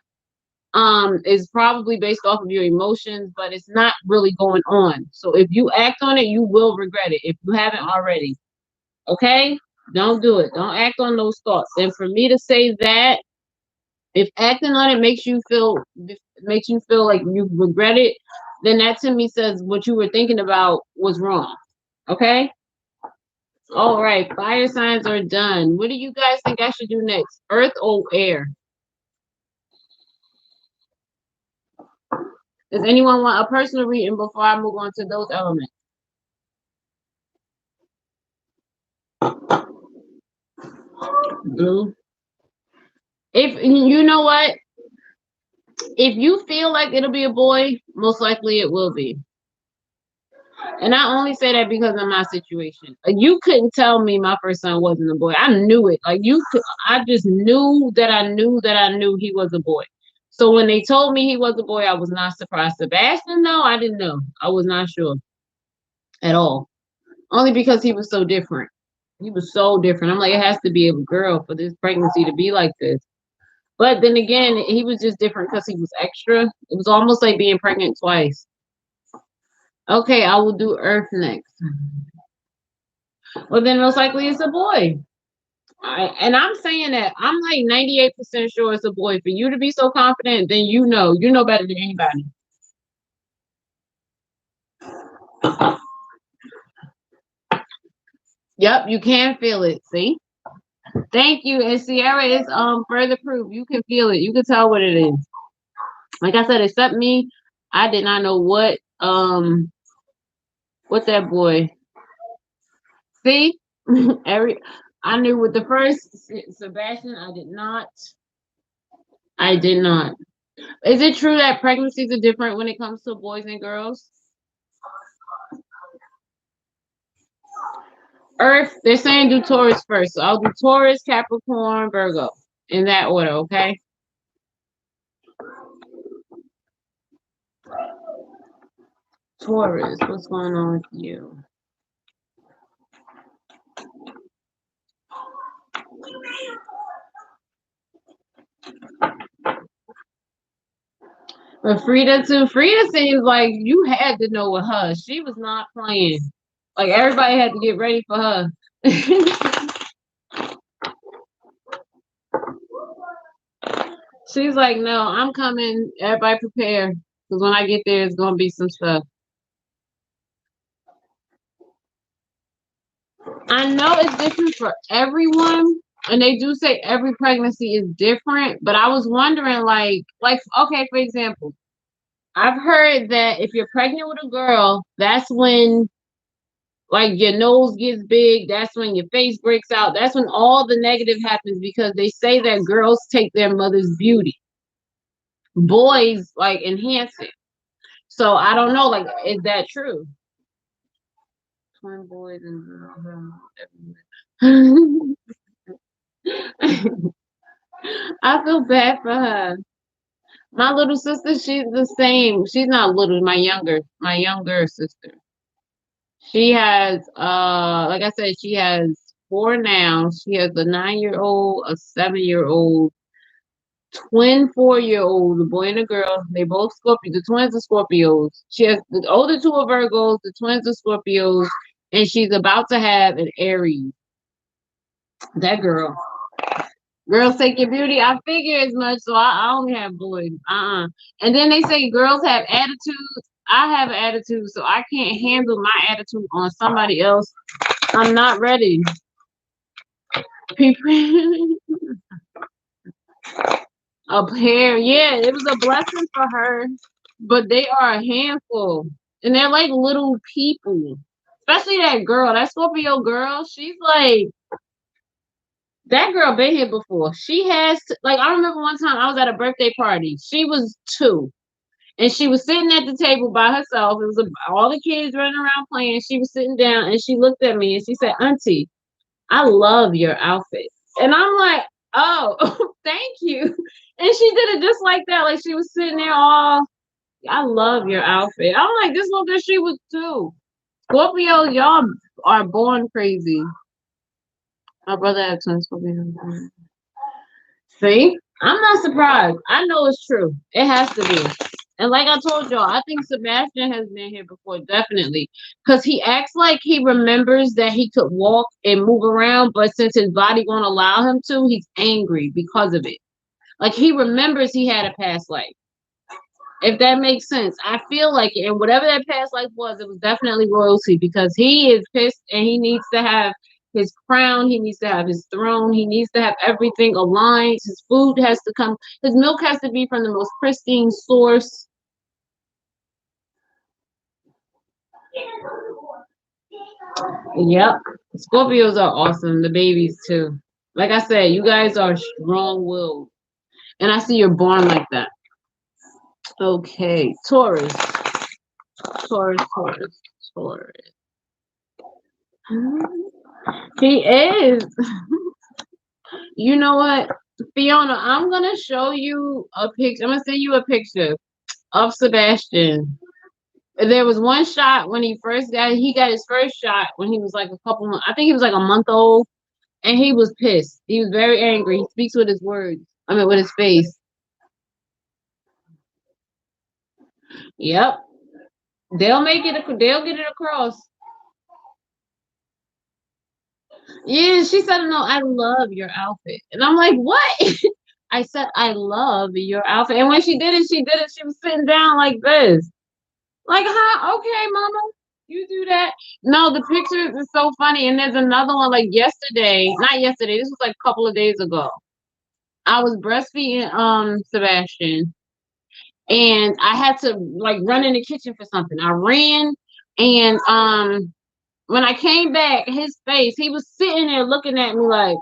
it's probably based off of your emotions, but it's not really going on. So if you act on it, you will regret it if you haven't already. Okay? Don't do it. Don't act on those thoughts. And for me to say that if acting on it makes you feel like you regret it, then that to me says what you were thinking about was wrong. Okay? All right, fire signs are done. What do you guys think I should do next? Earth or air? Does anyone want a personal reading before I move on to those elements? Blue. If you know what, if you feel like it'll be a boy, most likely it will be. And I only say that because of my situation. Like, you couldn't tell me my first son wasn't a boy. I knew it. Like I just knew that I knew that I knew he was a boy. So when they told me he was a boy, I was not surprised. Sebastian, no, I didn't know. I was not sure at all. Only because he was so different. He was so different. I'm like, it has to be a girl for this pregnancy to be like this. But then again, he was just different because he was extra. It was almost like being pregnant twice. Okay, I will do Earth next. Well, then most likely it's a boy. And I'm saying that I'm like 98% sure it's a boy. For you to be so confident, then you know better than anybody. Yep, you can feel it. See? Thank you. And Sierra is further proof. You can feel it. You can tell what it is. Like I said, except me, I did not know what that boy. See? Every I knew with the first Sebastian, I did not. Is it true that pregnancies are different when it comes to boys and girls? Earth, they're saying do Taurus first. So I'll do Taurus, Capricorn, Virgo. In that order, okay? Taurus, what's going on with you? But Frida too. Frida seems like you had to know with her. She was not playing. Like everybody had to get ready for her. She's like, no, I'm coming. Everybody prepare. Because when I get there, it's gonna be some stuff. I know it's different for everyone, and they do say every pregnancy is different. But I was wondering, like okay, for example, I've heard that if you're pregnant with a girl, that's when like your nose gets big. That's when your face breaks out. That's when all the negative happens because they say that girls take their mother's beauty. Boys like enhance it. So I don't know. Like, is that true? Twin boys and I feel bad for her. My little sister, she's the same. She's not little, my younger sister. She has like I said, she has four now. She has a 9-year old, a 7-year old, twin 4-year old, a boy and a girl. They both Scorpio. The twins are Scorpios. She has the older two are Virgos, the twins are Scorpios, and she's about to have an Aries. That girl. Girls take your beauty. I figure as much, so I only have boys. And then they say girls have attitudes. I have an attitude, so I can't handle my attitude on somebody else. I'm not ready. People, a pair. Yeah, it was a blessing for her, but they are a handful, and they're like little people. Especially that girl, that Scorpio girl. She's like that girl been here before. She has like I remember one time I was at a birthday party. She was 2. And she was sitting at the table by herself. It was all the kids running around playing. She was sitting down and she looked at me and she said, Auntie, I love your outfit. And I'm like, oh, thank you. And she did it just like that. Like she was sitting there all, I love your outfit. I'm like, this little girl, she was 2. Scorpio, y'all are born crazy. My brother had twins Scorpio. See? I'm not surprised. I know it's true. It has to be. And like I told y'all, I think Sebastian has been here before, definitely. Because he acts like he remembers that he could walk and move around, but since his body won't allow him to, he's angry because of it. Like he remembers he had a past life. If that makes sense. I feel like it. And whatever that past life was, it was definitely royalty because he is pissed and he needs to have his crown, he needs to have his throne, he needs to have everything aligned. His food has to come, his milk has to be from the most pristine source. Yep. Scorpios are awesome. The babies too. Like I said, you guys are strong willed. And I see you're born like that. Okay. Taurus. Taurus, Taurus, Taurus. He is. You know what? Fiona, I'm gonna show you a picture. I'm gonna send you a picture of Sebastian. There was one shot when he got his first shot when he was like a couple months. I think he was like a month old, and he was pissed. He was very angry. He speaks with his words. I mean, with his face. Yep, they'll make it. They'll get it across. Yeah, she said, no, I love your outfit. And I'm like, what? I said, I love your outfit. And when she did it, she was sitting down like this. Like, huh? Okay, mama. You do that. No, the pictures is so funny. And there's another one like yesterday. Not yesterday. This was like a couple of days ago. I was breastfeeding Sebastian, and I had to like run in the kitchen for something. I ran, and when I came back, his face, he was sitting there looking at me like,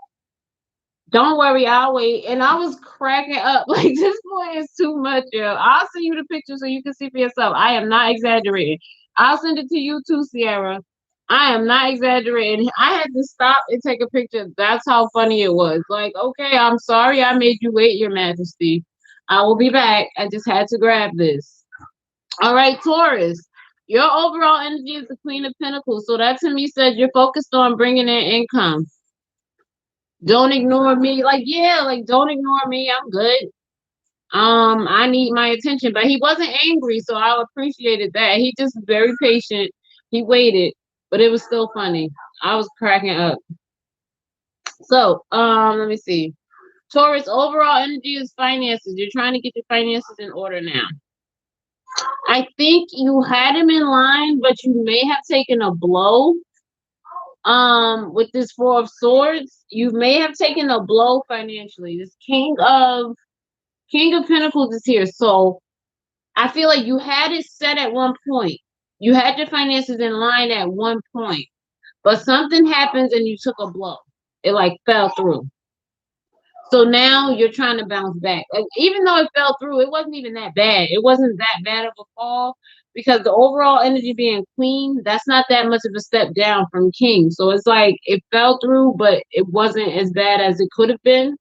don't worry, I'll wait. And I was cracking up. Like, this boy is too much, yo. I'll send you the picture so you can see for yourself. I am not exaggerating. I'll send it to you too, Sierra. I am not exaggerating. I had to stop and take a picture. That's how funny it was. Like, okay, I'm sorry I made you wait, Your Majesty. I will be back. I just had to grab this. All right, Taurus. Your overall energy is the Queen of Pentacles. So that to me says you're focused on bringing in income. Don't ignore me. Like, yeah, like don't ignore me. I'm good. I need my attention. But he wasn't angry, so I appreciated that. He just very patient. He waited, but it was still funny. I was cracking up. So, let me see. Taurus, overall energy is finances. You're trying to get your finances in order now. I think you had him in line, but you may have taken a blow. With this Four of Swords, you may have taken a blow financially. This King of Pentacles is here. So I feel like you had it set at one point. You had your finances in line at one point, but something happens and you took a blow. It like fell through. So now you're trying to bounce back. Like, even though it fell through, it wasn't even that bad. It wasn't that bad of a fall because the overall energy being queen, that's not that much of a step down from king. So it's like it fell through, but it wasn't as bad as it could have been.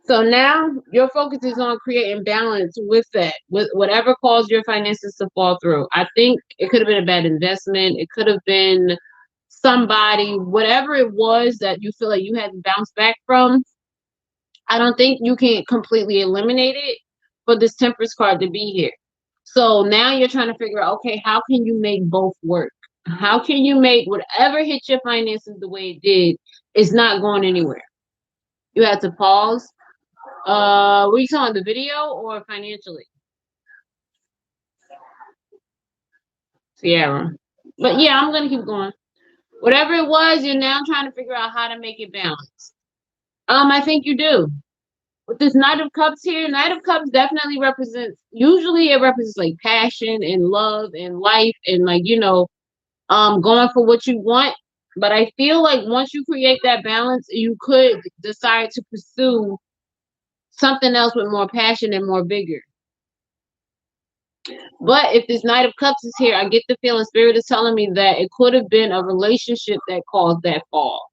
So now your focus is on creating balance with that, with whatever caused your finances to fall through. I think it could have been a bad investment. It could have been somebody, whatever it was that you feel like you had to bounce back from. I don't think you can completely eliminate it for this Temperance card to be here. So now you're trying to figure out, okay, how can you make both work? How can you make whatever hit your finances the way it did is not going anywhere? You had to pause. Were you talking the video or financially? Sierra. But yeah, I'm gonna keep going. Whatever it was, you're now trying to figure out how to make it balance. I think you do. With this Knight of Cups here, Knight of Cups definitely represents, usually it represents like passion and love and life and like, going for what you want. But I feel like once you create that balance, you could decide to pursue something else with more passion and more vigor. But if this Knight of Cups is here, I get the feeling Spirit is telling me that it could have been a relationship that caused that fall.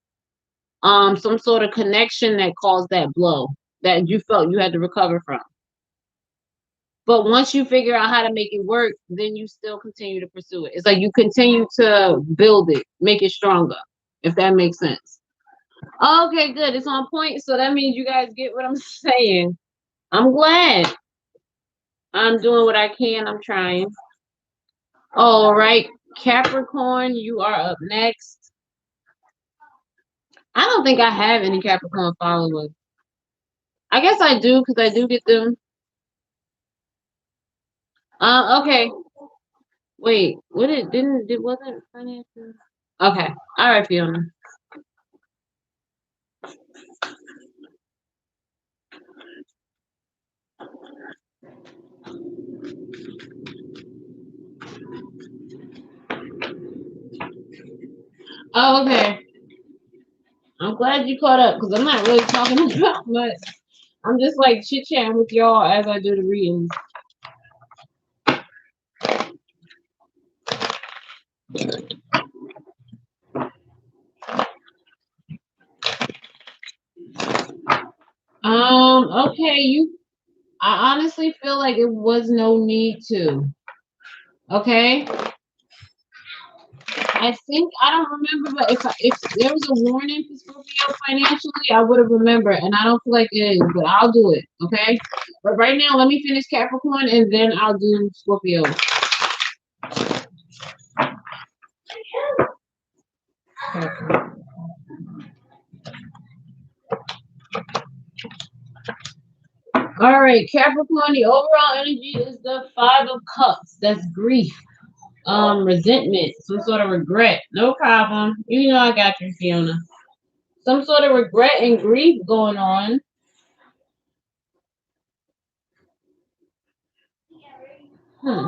Some sort of connection that caused that blow that you felt you had to recover from. But once you figure out how to make it work, then you still continue to pursue it. It's like you continue to build it, make it stronger, if that makes sense. Okay, good. It's on point. So that means you guys get what I'm saying. I'm glad. I'm doing what I can. I'm trying. All right, Capricorn, you are up next. I don't think I have any Capricorn followers. I guess I do because I do get them. Okay. Wait, what it wasn't financial? Okay. All right, Fiona. Oh, okay. I'm glad you caught up because I'm not really talking about much. I'm just like chit chatting with y'all as I do the readings. Okay, I honestly feel like it was no need to. Okay. I think I don't remember, but if there was a warning for Scorpio financially, I would have remembered, and I don't feel like it is, but I'll do it, okay? But right now, let me finish Capricorn, and then I'll do Scorpio. All right, Capricorn, the overall energy is the Five of Cups. That's grief, resentment, some sort of regret. No problem. You know I got you, Fiona. Some sort of regret and grief going on. Hmm.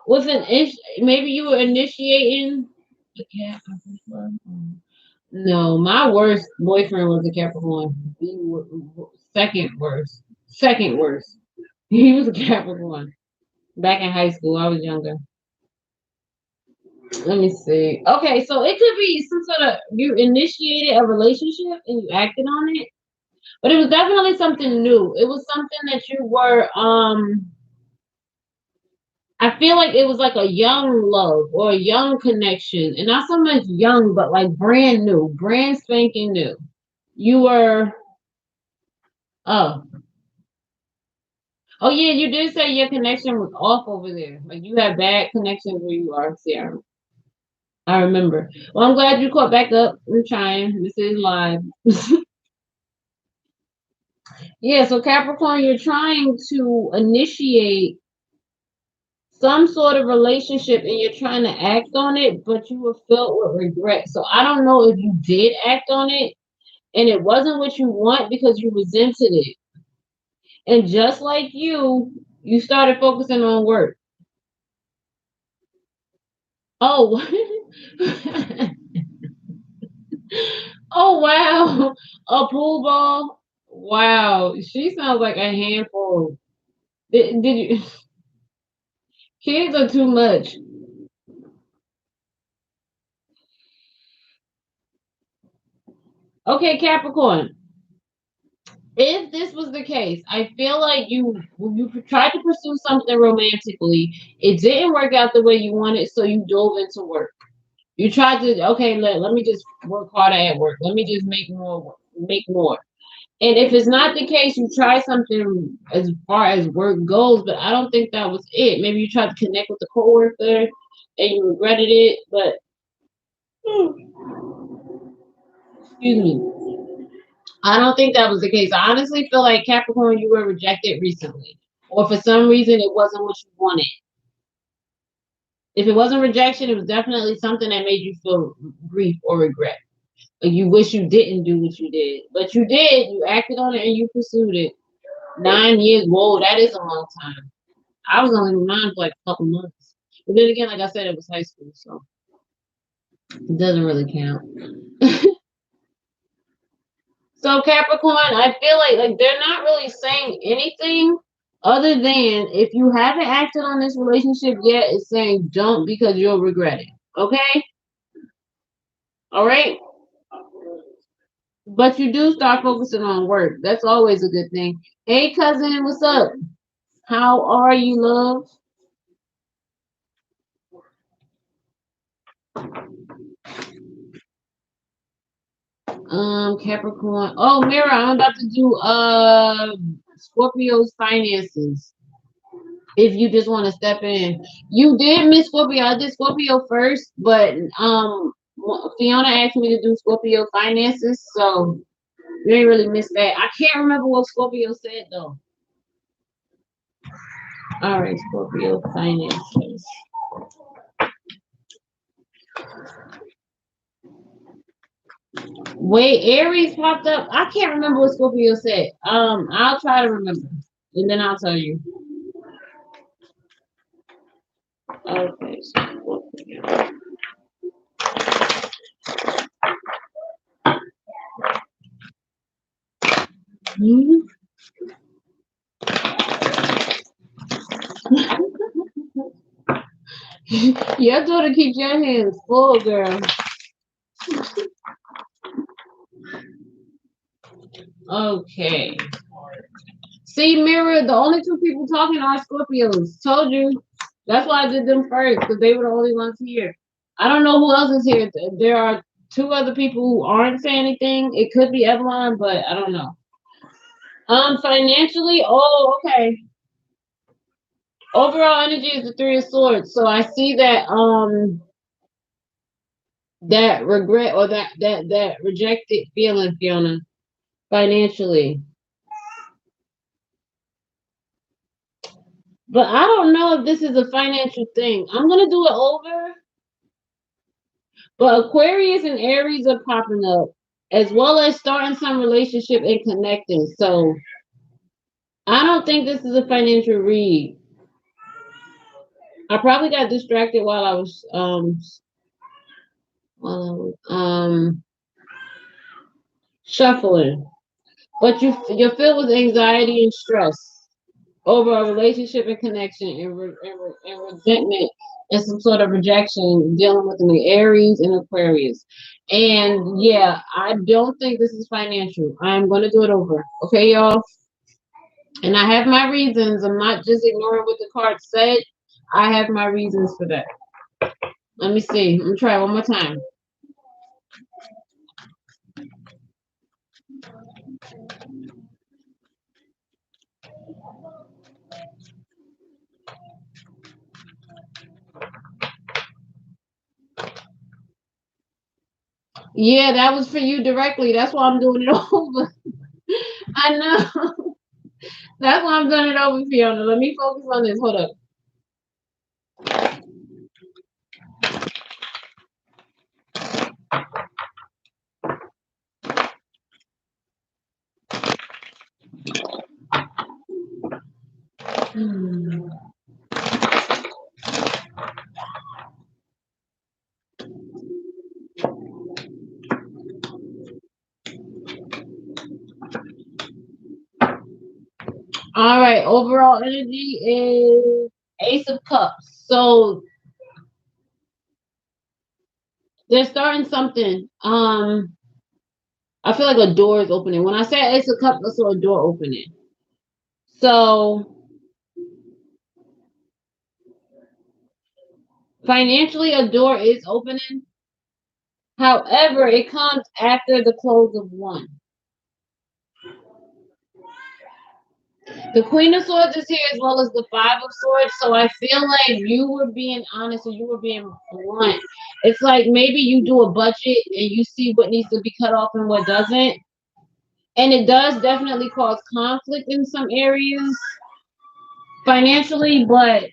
Was an maybe you were initiating the Capricorn? No, my worst boyfriend was a Capricorn. Second worst. Second worst. He was a Capricorn. Back in high school, I was younger. Let me see. Okay, so it could be some sort of you initiated a relationship and you acted on it, but it was definitely something new. It was something that you were I feel like it was like a young love or a young connection, and not so much young, but like brand new, brand spanking new. You were oh oh yeah, you did say your connection was off over there. Like you have bad connections where you are, Sarah. I remember. Well, I'm glad you caught back up. I'm trying. This is live. Yeah, so Capricorn, you're trying to initiate some sort of relationship and you're trying to act on it, but you were filled with regret. So I don't know if you did act on it and it wasn't what you want because you resented it. And just like you started focusing on work. Oh, oh wow, a pool ball. Wow, she sounds like a handful. Did you? Kids are too much. Okay, Capricorn. If this was the case, I feel like you tried to pursue something romantically. It didn't work out the way you wanted, so you dove into work. You tried to okay, let me just work harder at work. Let me just make more. And if it's not the case, you try something as far as work goes, but I don't think that was it. Maybe you tried to connect with a coworker and you regretted it, but excuse me. I don't think that was the case. I honestly feel like Capricorn, you were rejected recently, or for some reason it wasn't what you wanted. If it wasn't rejection, it was definitely something that made you feel grief or regret. Or you wish you didn't do what you did, but you did. You acted on it and you pursued it. 9 years, whoa, that is a long time. I was only with mine for like a couple months. But then again, like I said, it was high school, so it doesn't really count. So Capricorn, I feel like they're not really saying anything other than if you haven't acted on this relationship yet, it's saying don't because you'll regret it. Okay? All right? But you do start focusing on work. That's always a good thing. Hey cousin, what's up? How are you, love? Capricorn. Oh, Mira, I'm about to do Scorpio's finances. If you just want to step in. You did miss Scorpio. I did Scorpio first, but Fiona asked me to do Scorpio finances, so you ain't really missed that. I can't remember what Scorpio said though. All right, Scorpio finances. Wait, Aries popped up. I can't remember what Scorpio said. I'll try to remember, and then I'll tell you. Okay, Scorpio. Mhm. Your daughter keeps your hands full, girl. Okay. See, Mirror, the only two people talking are Scorpios. Told you. That's why I did them first, because they were the only ones here. I don't know who else is here. There are two other people who aren't saying anything. It could be Evelyn, but I don't know. Financially, oh, okay. Overall energy is the Three of Swords. So I see that that regret or that rejected feeling, Fiona. financially. But I don't know if this is a financial thing. I'm gonna do it over. But Aquarius and Aries are popping up, as well as starting some relationship and connecting. So I don't think this is a financial read. I probably got distracted while I was shuffling. But you're filled with anxiety and stress over a relationship and connection and resentment and some sort of rejection dealing with the Aries and Aquarius. And yeah, I don't think this is financial. I'm going to do it over. Okay, y'all? And I have my reasons. I'm not just ignoring what the card said. I have my reasons for that. Let me see. Let me try one more time. Yeah, that was for you directly. That's why I'm doing it over. I know. That's why I'm doing it over, Fiona. Let me focus on this. Hold up. All right. Overall energy is Ace of Cups. So they're starting something. I feel like a door is opening. When I say Ace of Cups, I saw a door opening. So financially, a door is opening. However, it comes after the close of one. The Queen of Swords is here as well as the Five of Swords. So I feel like you were being honest or you were being blunt. It's like maybe you do a budget and you see what needs to be cut off and what doesn't. And it does definitely cause conflict in some areas financially, but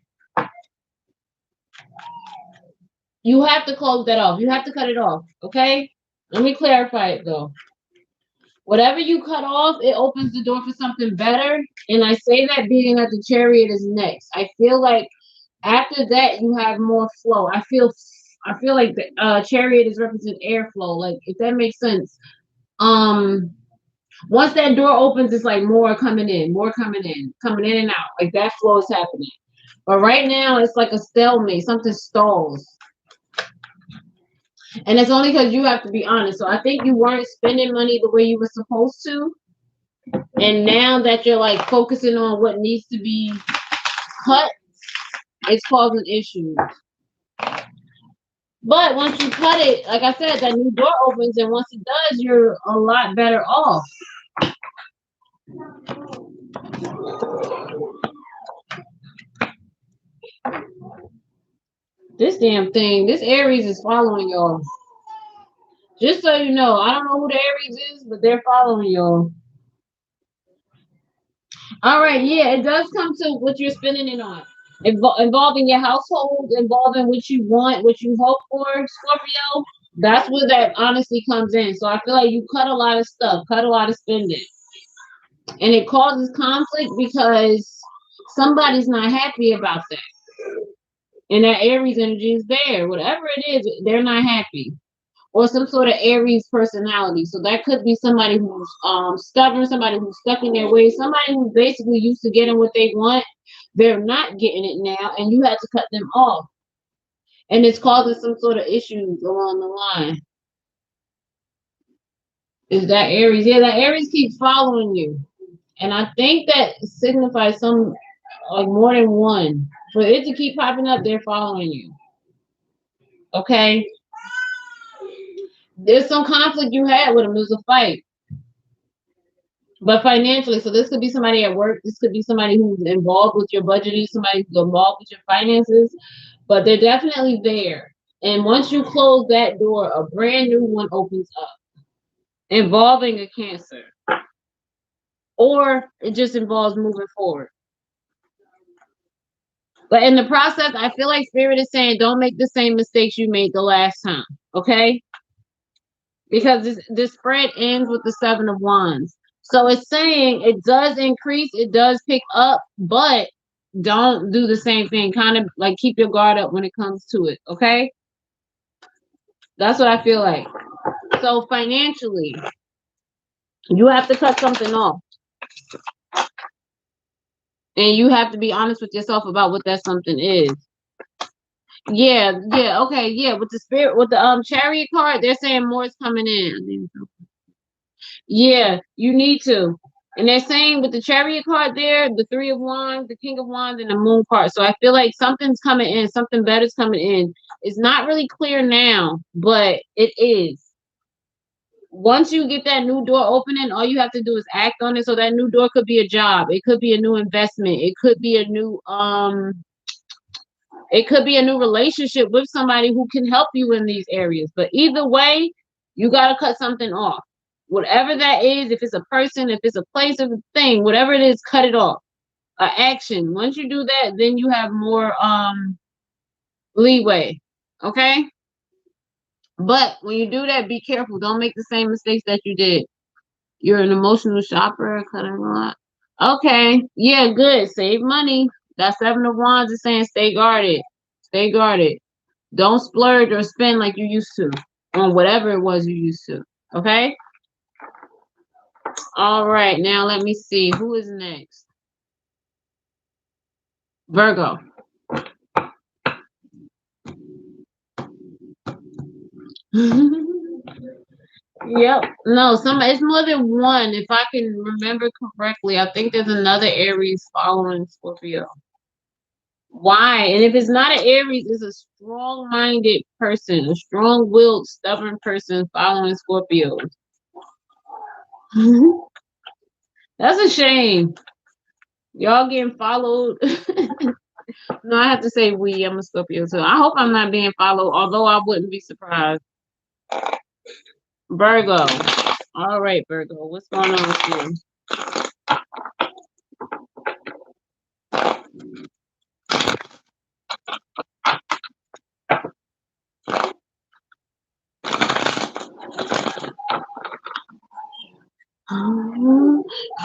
you have to close that off. You have to cut it off. Okay? Let me clarify it though. Whatever you cut off, it opens the door for something better. And I say that being that the Chariot is next. I feel like after that you have more flow. I feel like the Chariot is represent airflow. Like if that makes sense. Once that door opens, it's like more coming in, coming in and out. Like that flow is happening. But right now it's like a stalemate. Something stalls. And it's only because you have to be honest. So I think you weren't spending money the way you were supposed to. And now that you're like focusing on what needs to be cut, it's causing issues. But once you cut it, like I said, that new door opens, and once it does, you're a lot better off. This damn thing, this Aries is following y'all. Just so you know, I don't know who the Aries is, but they're following y'all. All right, yeah, it does come to what you're spending it on. Involving your household, involving what you want, what you hope for, Scorpio. That's where that honesty comes in. So I feel like you cut a lot of stuff, cut a lot of spending. And it causes conflict because somebody's not happy about that. And that Aries energy is there. Whatever it is, they're not happy. Or some sort of Aries personality. So that could be somebody who's stubborn, somebody who's stuck in their ways, somebody who's basically used to getting what they want. They're not getting it now, and you have to cut them off. And it's causing some sort of issues along the line. Is that Aries? Yeah, that Aries keeps following you. And I think that signifies some like more than one. For it to keep popping up, they're following you. Okay? There's some conflict you had with them. There's a fight. But financially, so this could be somebody at work. This could be somebody who's involved with your budgeting, somebody who's involved with your finances. But they're definitely there. And once you close that door, a brand new one opens up involving a Cancer. or it just involves moving forward. But in the process, I feel like Spirit is saying, don't make the same mistakes you made the last time. Okay? Because this spread ends with the 7 of Wands. So it's saying it does increase, it does pick up, but don't do the same thing. Kind of like keep your guard up when it comes to it. Okay? That's what I feel like. So financially, you have to cut something off. And you have to be honest with yourself about what that something is. Yeah, okay, yeah. With the spirit, with the chariot card, they're saying more is coming in. Yeah, you need to. And they're saying with the chariot card there, the 3 of Wands, the King of Wands, and the Moon card. So I feel like something's coming in, something better's coming in. It's not really clear now, but it is. Once you get that new door opening, all you have to do is act on it. So that new door could be a job, it could be a new investment, it could be a new relationship with somebody who can help you in these areas. But either way, you gotta cut something off. Whatever that is, if it's a person, if it's a place, if it's a thing, whatever it is, cut it off. Action. Once you do that, then you have more leeway. Okay? But when you do that, be careful. Don't make the same mistakes that you did. You're an emotional shopper, cutting a lot. Okay. Yeah, good. Save money. That 7 of Wands is saying stay guarded. Stay guarded. Don't splurge or spend like you used to on whatever it was you used to. Okay? All right. Now let me see. Who is next? Virgo. Yep. No, it's more than one. If I can remember correctly, I think there's another Aries following Scorpio. Why? And if it's not an Aries, it's a strong-minded person, a strong-willed, stubborn person following Scorpio. That's a shame. Y'all getting followed. No, I have to say we. I'm a Scorpio too. I hope I'm not being followed, although I wouldn't be surprised. Virgo. All right, Virgo. What's going on with you?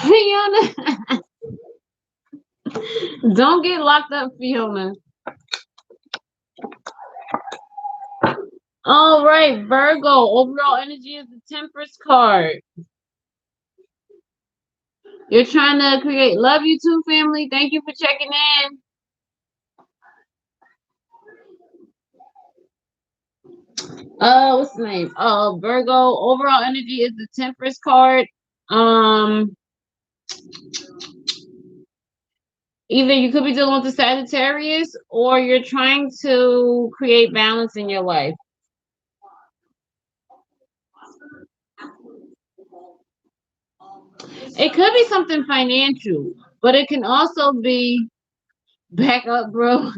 Fiona. Don't get locked up, Fiona. All right, Virgo. Overall energy is the Temperance card. You're trying to create. Love you too, family. Thank you for checking in. What's the name? Virgo. Overall energy is the Temperance card. Either you could be dealing with the Sagittarius, or you're trying to create balance in your life. It could be something financial, but it can also be back up, bro.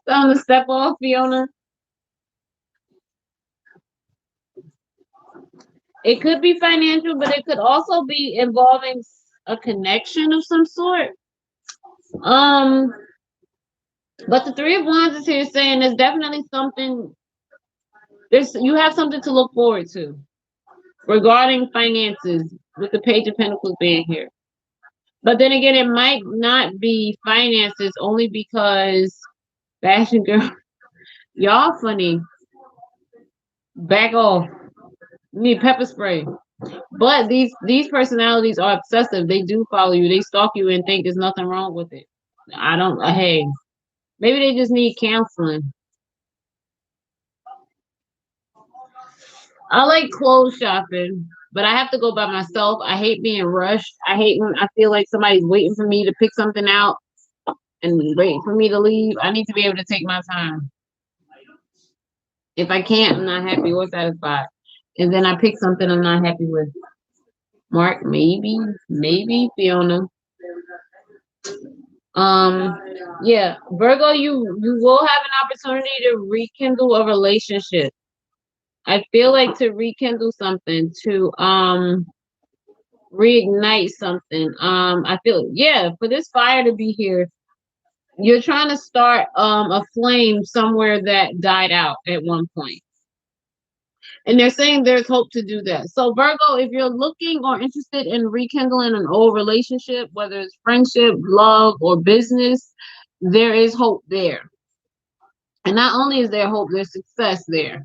Time to step off, Fiona. It could be financial, but it could also be involving a connection of some sort. But the 3 of Wands is here saying there's definitely something. You have something to look forward to regarding finances, with the Page of Pentacles being here. But then again, it might not be finances, only because fashion girl, y'all funny. Back off. You need pepper spray. But these personalities are obsessive. They do follow you. They stalk you and think there's nothing wrong with it. I don't. Hey, maybe they just need counseling. I like clothes shopping, but I have to go by myself. I hate being rushed. I hate when I feel like somebody's waiting for me to pick something out and waiting for me to leave. I need to be able to take my time. If I can't, I'm not happy or satisfied. And then I pick something I'm not happy with. Mark, maybe Fiona. Yeah, Virgo, you will have an opportunity to rekindle a relationship. I feel like to rekindle something, to reignite something. I feel, yeah, for this fire to be here, you're trying to start a flame somewhere that died out at one point. And they're saying there's hope to do that. So Virgo, if you're looking or interested in rekindling an old relationship, whether it's friendship, love, or business, there is hope there. And not only is there hope, there's success there.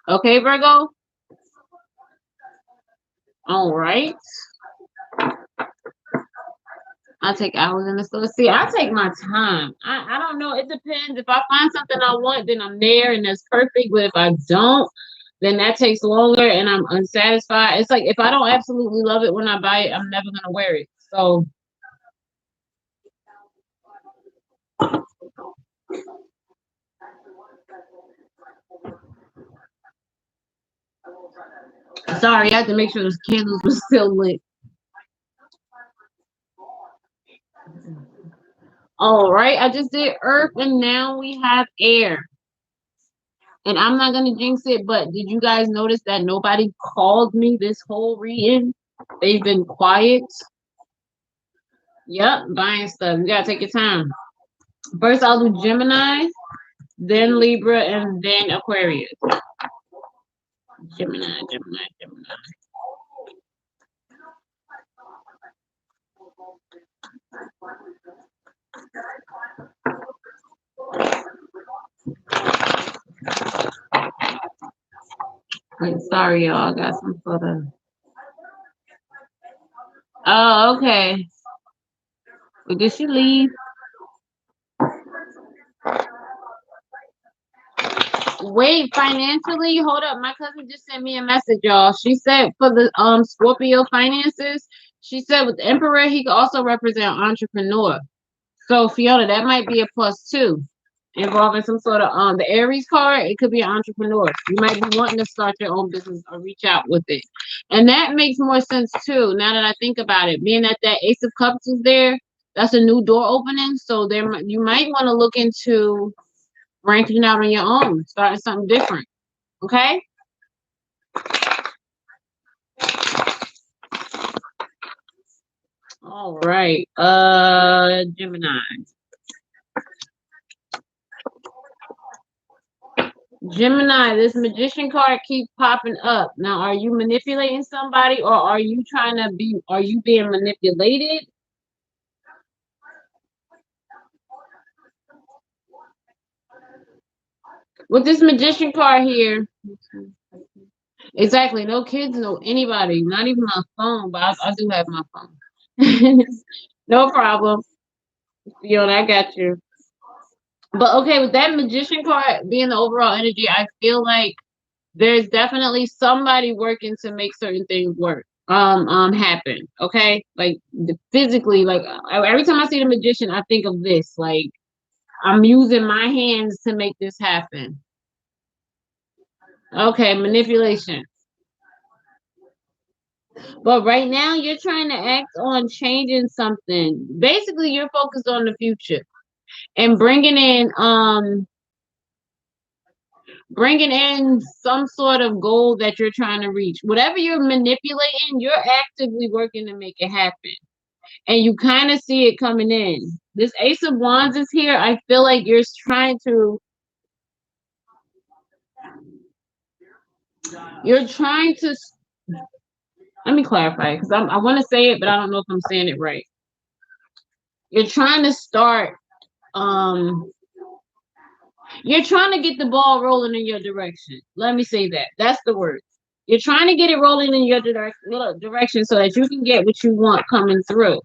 Okay, Virgo? All right. I take hours in the store. See, I take my time. I don't know. It depends. If I find something I want, then I'm there and that's perfect. But if I don't, then that takes longer and I'm unsatisfied. It's like if I don't absolutely love it when I buy it, I'm never gonna wear it. So sorry, I had to make sure those candles were still lit. All right, I just did earth and now we have air. And I'm not gonna jinx it, but did you guys notice that nobody called me this whole reading? They've been quiet. Yep, buying stuff. You gotta take your time. First, I'll do Gemini, then Libra, and then Aquarius. Gemini, Gemini, Gemini. Wait, sorry, y'all. I got some sort of. Oh, okay. Well, did she leave? Wait, financially, hold up. My cousin just sent me a message, y'all. She said for the Scorpio finances, she said with the Emperor, he could also represent entrepreneur. So Fiona, that might be a plus too. Involving some sort of the Aries card, it could be an entrepreneur. You might be wanting to start your own business or reach out with it. And that makes more sense too, now that I think about it. Being that Ace of Cups is there, that's a new door opening. So there you might want to look into branching out on your own, starting something different. Okay? All right. Gemini. Gemini, this magician card keeps popping up. Now, are you manipulating somebody or are you are you being manipulated? With this magician card here, exactly, no kids, no anybody, not even my phone, but I do have my phone. No problem. Yo, I got you. But okay, with that magician card being the overall energy, I feel like there's definitely somebody working to make certain things work happen. Okay, like physically, like every time I see the magician I think of this, like I'm using my hands to make this happen. Okay, manipulation. But right now you're trying to act on changing something. Basically you're focused on the future and bringing in some sort of goal that you're trying to reach. Whatever you're manipulating, you're actively working to make it happen. And you kind of see it coming in. This Ace of Wands is here. I feel like you're trying to let me clarify because I want to say it, but I don't know if I'm saying it right. You're trying to start you're trying to get the ball rolling in your direction. Let me say that. That's the word. You're trying to get it rolling in your direction so that you can get what you want coming through.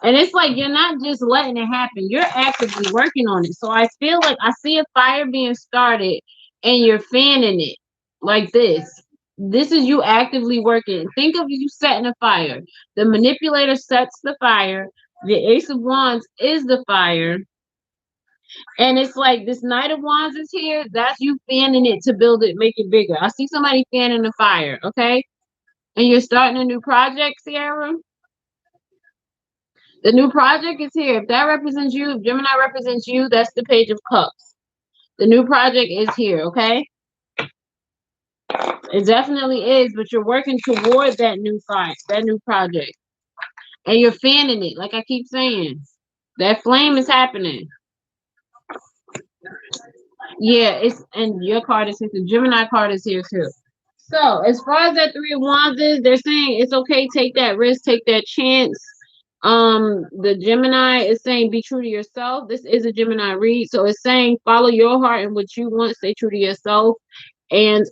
And it's like you're not just letting it happen, you're actively working on it. So I feel like I see a fire being started and you're fanning it like this. This is you actively working. Think of you setting a fire. The manipulator sets the fire. The Ace of Wands is the fire. And it's like this Knight of Wands is here. That's you fanning it to build it, make it bigger. I see somebody fanning the fire, okay? And you're starting a new project, Sierra. The new project is here. If that represents you, if Gemini represents you, that's the Page of Cups. The new project is here, okay? It definitely is, but you're working toward that new fight, that new project. And you're fanning it, like I keep saying. That flame is happening. Yeah, it's and your card is here. The Gemini card is here too. So as far as that Three of Wands is, they're saying it's okay, take that risk, take that chance. The Gemini is saying be true to yourself. This is a Gemini read, so it's saying follow your heart and what you want, stay true to yourself. And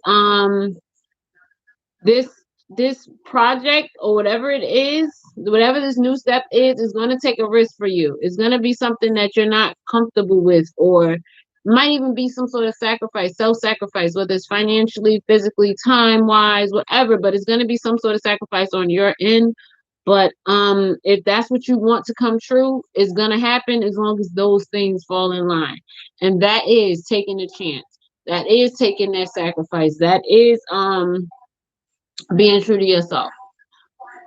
this this project or whatever it is, whatever this new step is going to take a risk for you. It's going to be something that you're not comfortable with, or might even be some sort of sacrifice, self-sacrifice, whether it's financially, physically, time-wise, whatever, but it's going to be some sort of sacrifice on your end. But if that's what you want to come true, it's going to happen as long as those things fall in line. And that is taking a chance. That is taking that sacrifice. That is being true to yourself.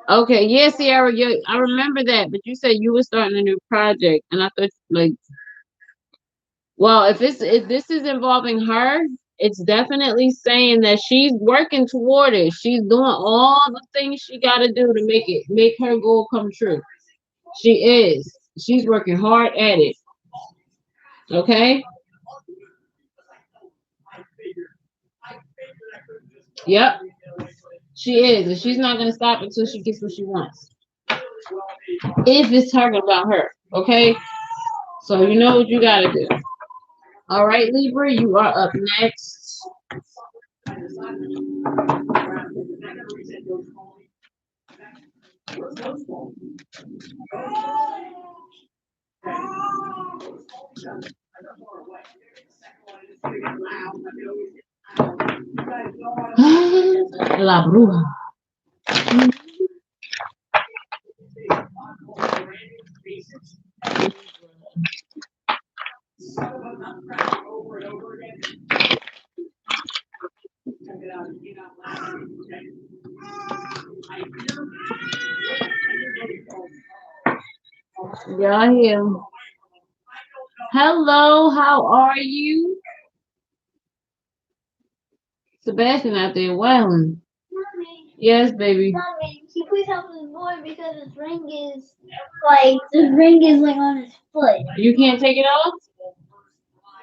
Okay, yeah, Sierra, I remember that, but you said you were starting a new project, and I thought like, well, if this is involving her, it's definitely saying that she's working toward it. She's doing all the things she got to do to make her goal come true. She is. She's working hard at it. Okay. Yep, she is, and she's not gonna stop until she gets what she wants. If it's talking about her, okay. So you know what you gotta do. All right, Libra, you are up next. La Bruja. Y'all here. Hello, how are you? Sebastian out there wailing. Mommy. Yes, baby. Mommy, can you please help this boy because his ring is like on his foot. You can't take it off?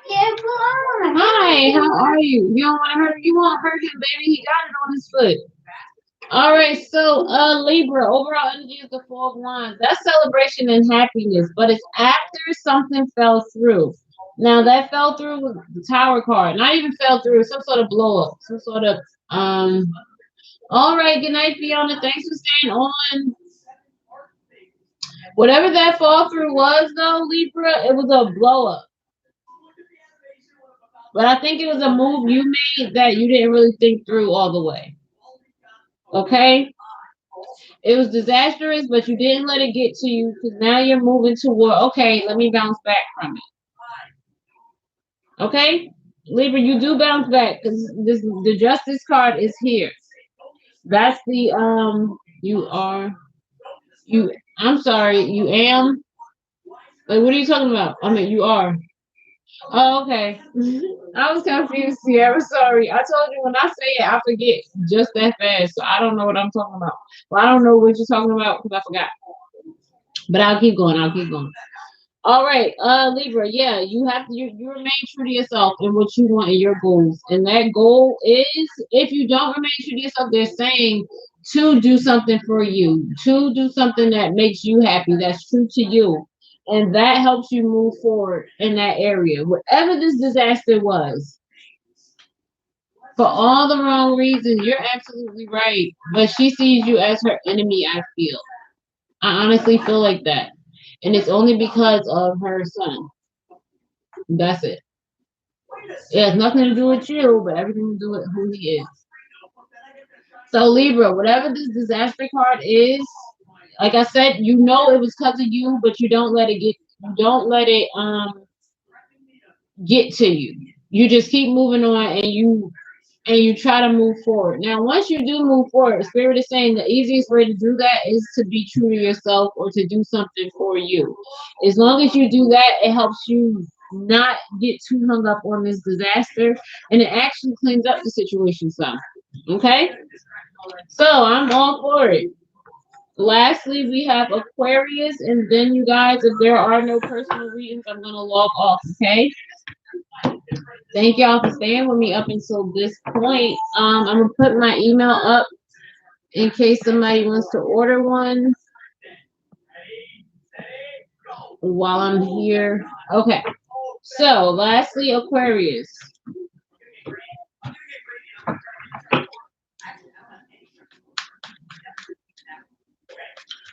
Yeah, come on. Hi, how are you? You don't want to hurt you won't hurt him, baby. He got it on his foot. All right, so Libra, overall energy is the Four of Wands. That's celebration and happiness, but it's after something fell through. Now that fell through with the Tower card. Not even fell through, some sort of blow up, some sort of all right, good night, Fiona. Thanks for staying on. Whatever that fall through was though, Libra, it was a blow up. But I think it was a move you made that you didn't really think through all the way. Okay? It was disastrous, but you didn't let it get to you because now you're moving toward, okay, let me bounce back from it. Okay? Libra, you do bounce back because the Justice card is here. That's the I'm sorry, you am. Like, what are you talking about? I mean, you are. Oh, okay. I was confused, Sierra. Sorry. I told you when I say it, I forget just that fast. So I don't know what I'm talking about. Well, I don't know what you're talking about because I forgot. But I'll keep going. I'll keep going. All right, Libra. Yeah, you have to. You remain true to yourself and what you want in your goals. And that goal is, if you don't remain true to yourself, they're saying to do something for you, to do something that makes you happy, that's true to you, and that helps you move forward in that area. Whatever this disaster was, for all the wrong reasons, you're absolutely right. But she sees you as her enemy. I feel. I honestly feel like that. And it's only because of her son. That's it. It has nothing to do with you, but everything to do with who he is. So Libra, whatever this disaster card is, like I said, you know it was because of you, but you don't let it get to you. You just keep moving on and you try to move forward. Now, once you do move forward, Spirit is saying the easiest way to do that is to be true to yourself or to do something for you. As long as you do that, it helps you not get too hung up on this disaster, and it actually cleans up the situation some. Okay? So I'm all for it. Lastly, we have Aquarius, and then you guys, if there are no personal readings, I'm gonna log off, okay? Thank y'all for staying with me up until this point. I'm gonna put my email up in case somebody wants to order one while I'm here. Okay. So lastly, Aquarius.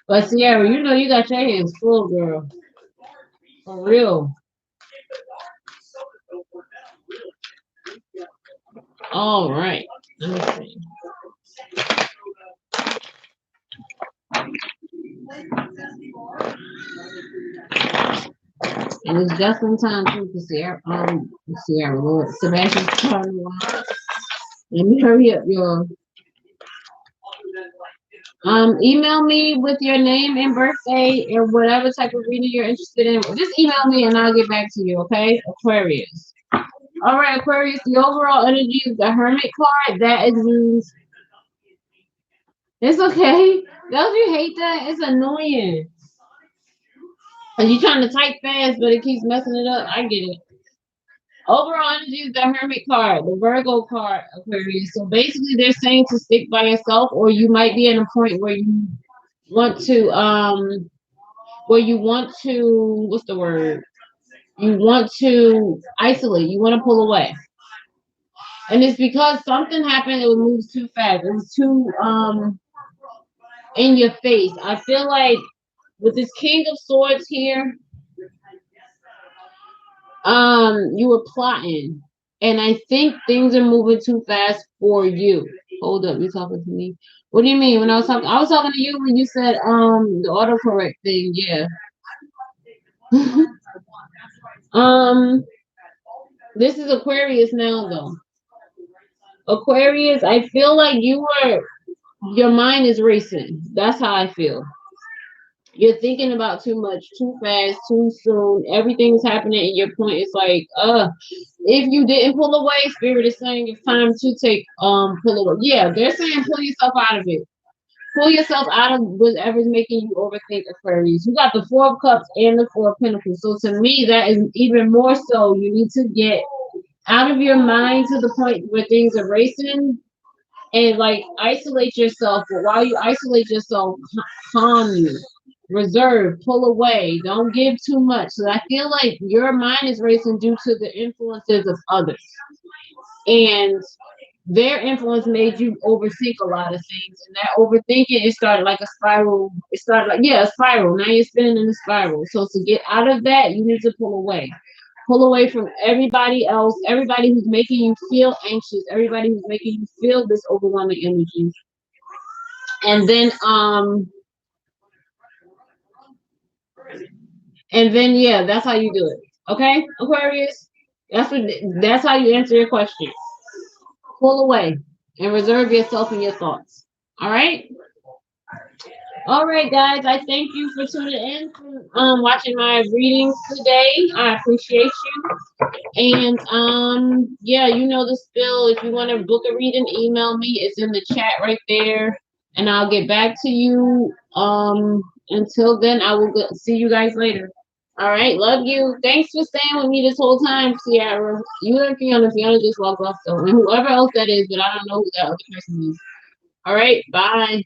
But Sierra, you know you got your hands full, girl. For real. All right. Let me see. And it's just in time too for Sierra, Lord, Sebastian's turn. Let me hurry up, y'all. Email me with your name and birthday and whatever type of reading you're interested in. Just email me and I'll get back to you, okay? Aquarius. All right, Aquarius, the overall energy is the Hermit card. That is means it's okay. Don't you hate that? It's annoying. And you trying to type fast, but it keeps messing it up. I get it. Overall energy is the Hermit card, the Virgo card, Aquarius. So basically, they're saying to stick by yourself, or you might be at a point want to, where you want to, what's the word? You want to isolate. You want to pull away, and it's because something happened. It moves too fast. It was too in your face. I feel like with this King of Swords here, you were plotting, and I think things are moving too fast for you. Hold up, you talking to me? What do you mean? When I was talking to you when you said the autocorrect thing. Yeah. um, this is Aquarius now though. Aquarius, I feel like your mind is racing. That's how I feel. You're thinking about too much, too fast, too soon. Everything's happening, and your point is like, if you didn't pull away, Spirit is saying it's time to take pull away. Yeah, they're saying pull yourself out of it. Pull yourself out of whatever's making you overthink Aquarius. You got the Four of Cups and the Four of Pentacles. So to me, that is even more so. You need to get out of your mind to the point where things are racing and like isolate yourself. But while you isolate yourself, calm you, reserve, pull away, don't give too much. So I feel like your mind is racing due to the influences of others, and their influence made you overthink a lot of things. And that overthinking, it started like a spiral. It started like, yeah, a spiral. Now you're spinning in a spiral. So to get out of that, you need to pull away. Pull away from everybody else, everybody who's making you feel anxious, everybody who's making you feel this overwhelming energy. And then yeah, that's how you do it. Okay, Aquarius? That's how you answer your question. Pull away and reserve yourself and your thoughts. All right? All right, guys. I thank you for tuning in, for watching my readings today. I appreciate you. And yeah, you know the spill. If you want to book a reading, email me. It's in the chat right there, and I'll get back to you. Until then, I will see you guys later. All right, love you. Thanks for staying with me this whole time, Sierra. You and Fiona. Fiona just walked off, so and whoever else that is, but I don't know who that other person is. All right, bye.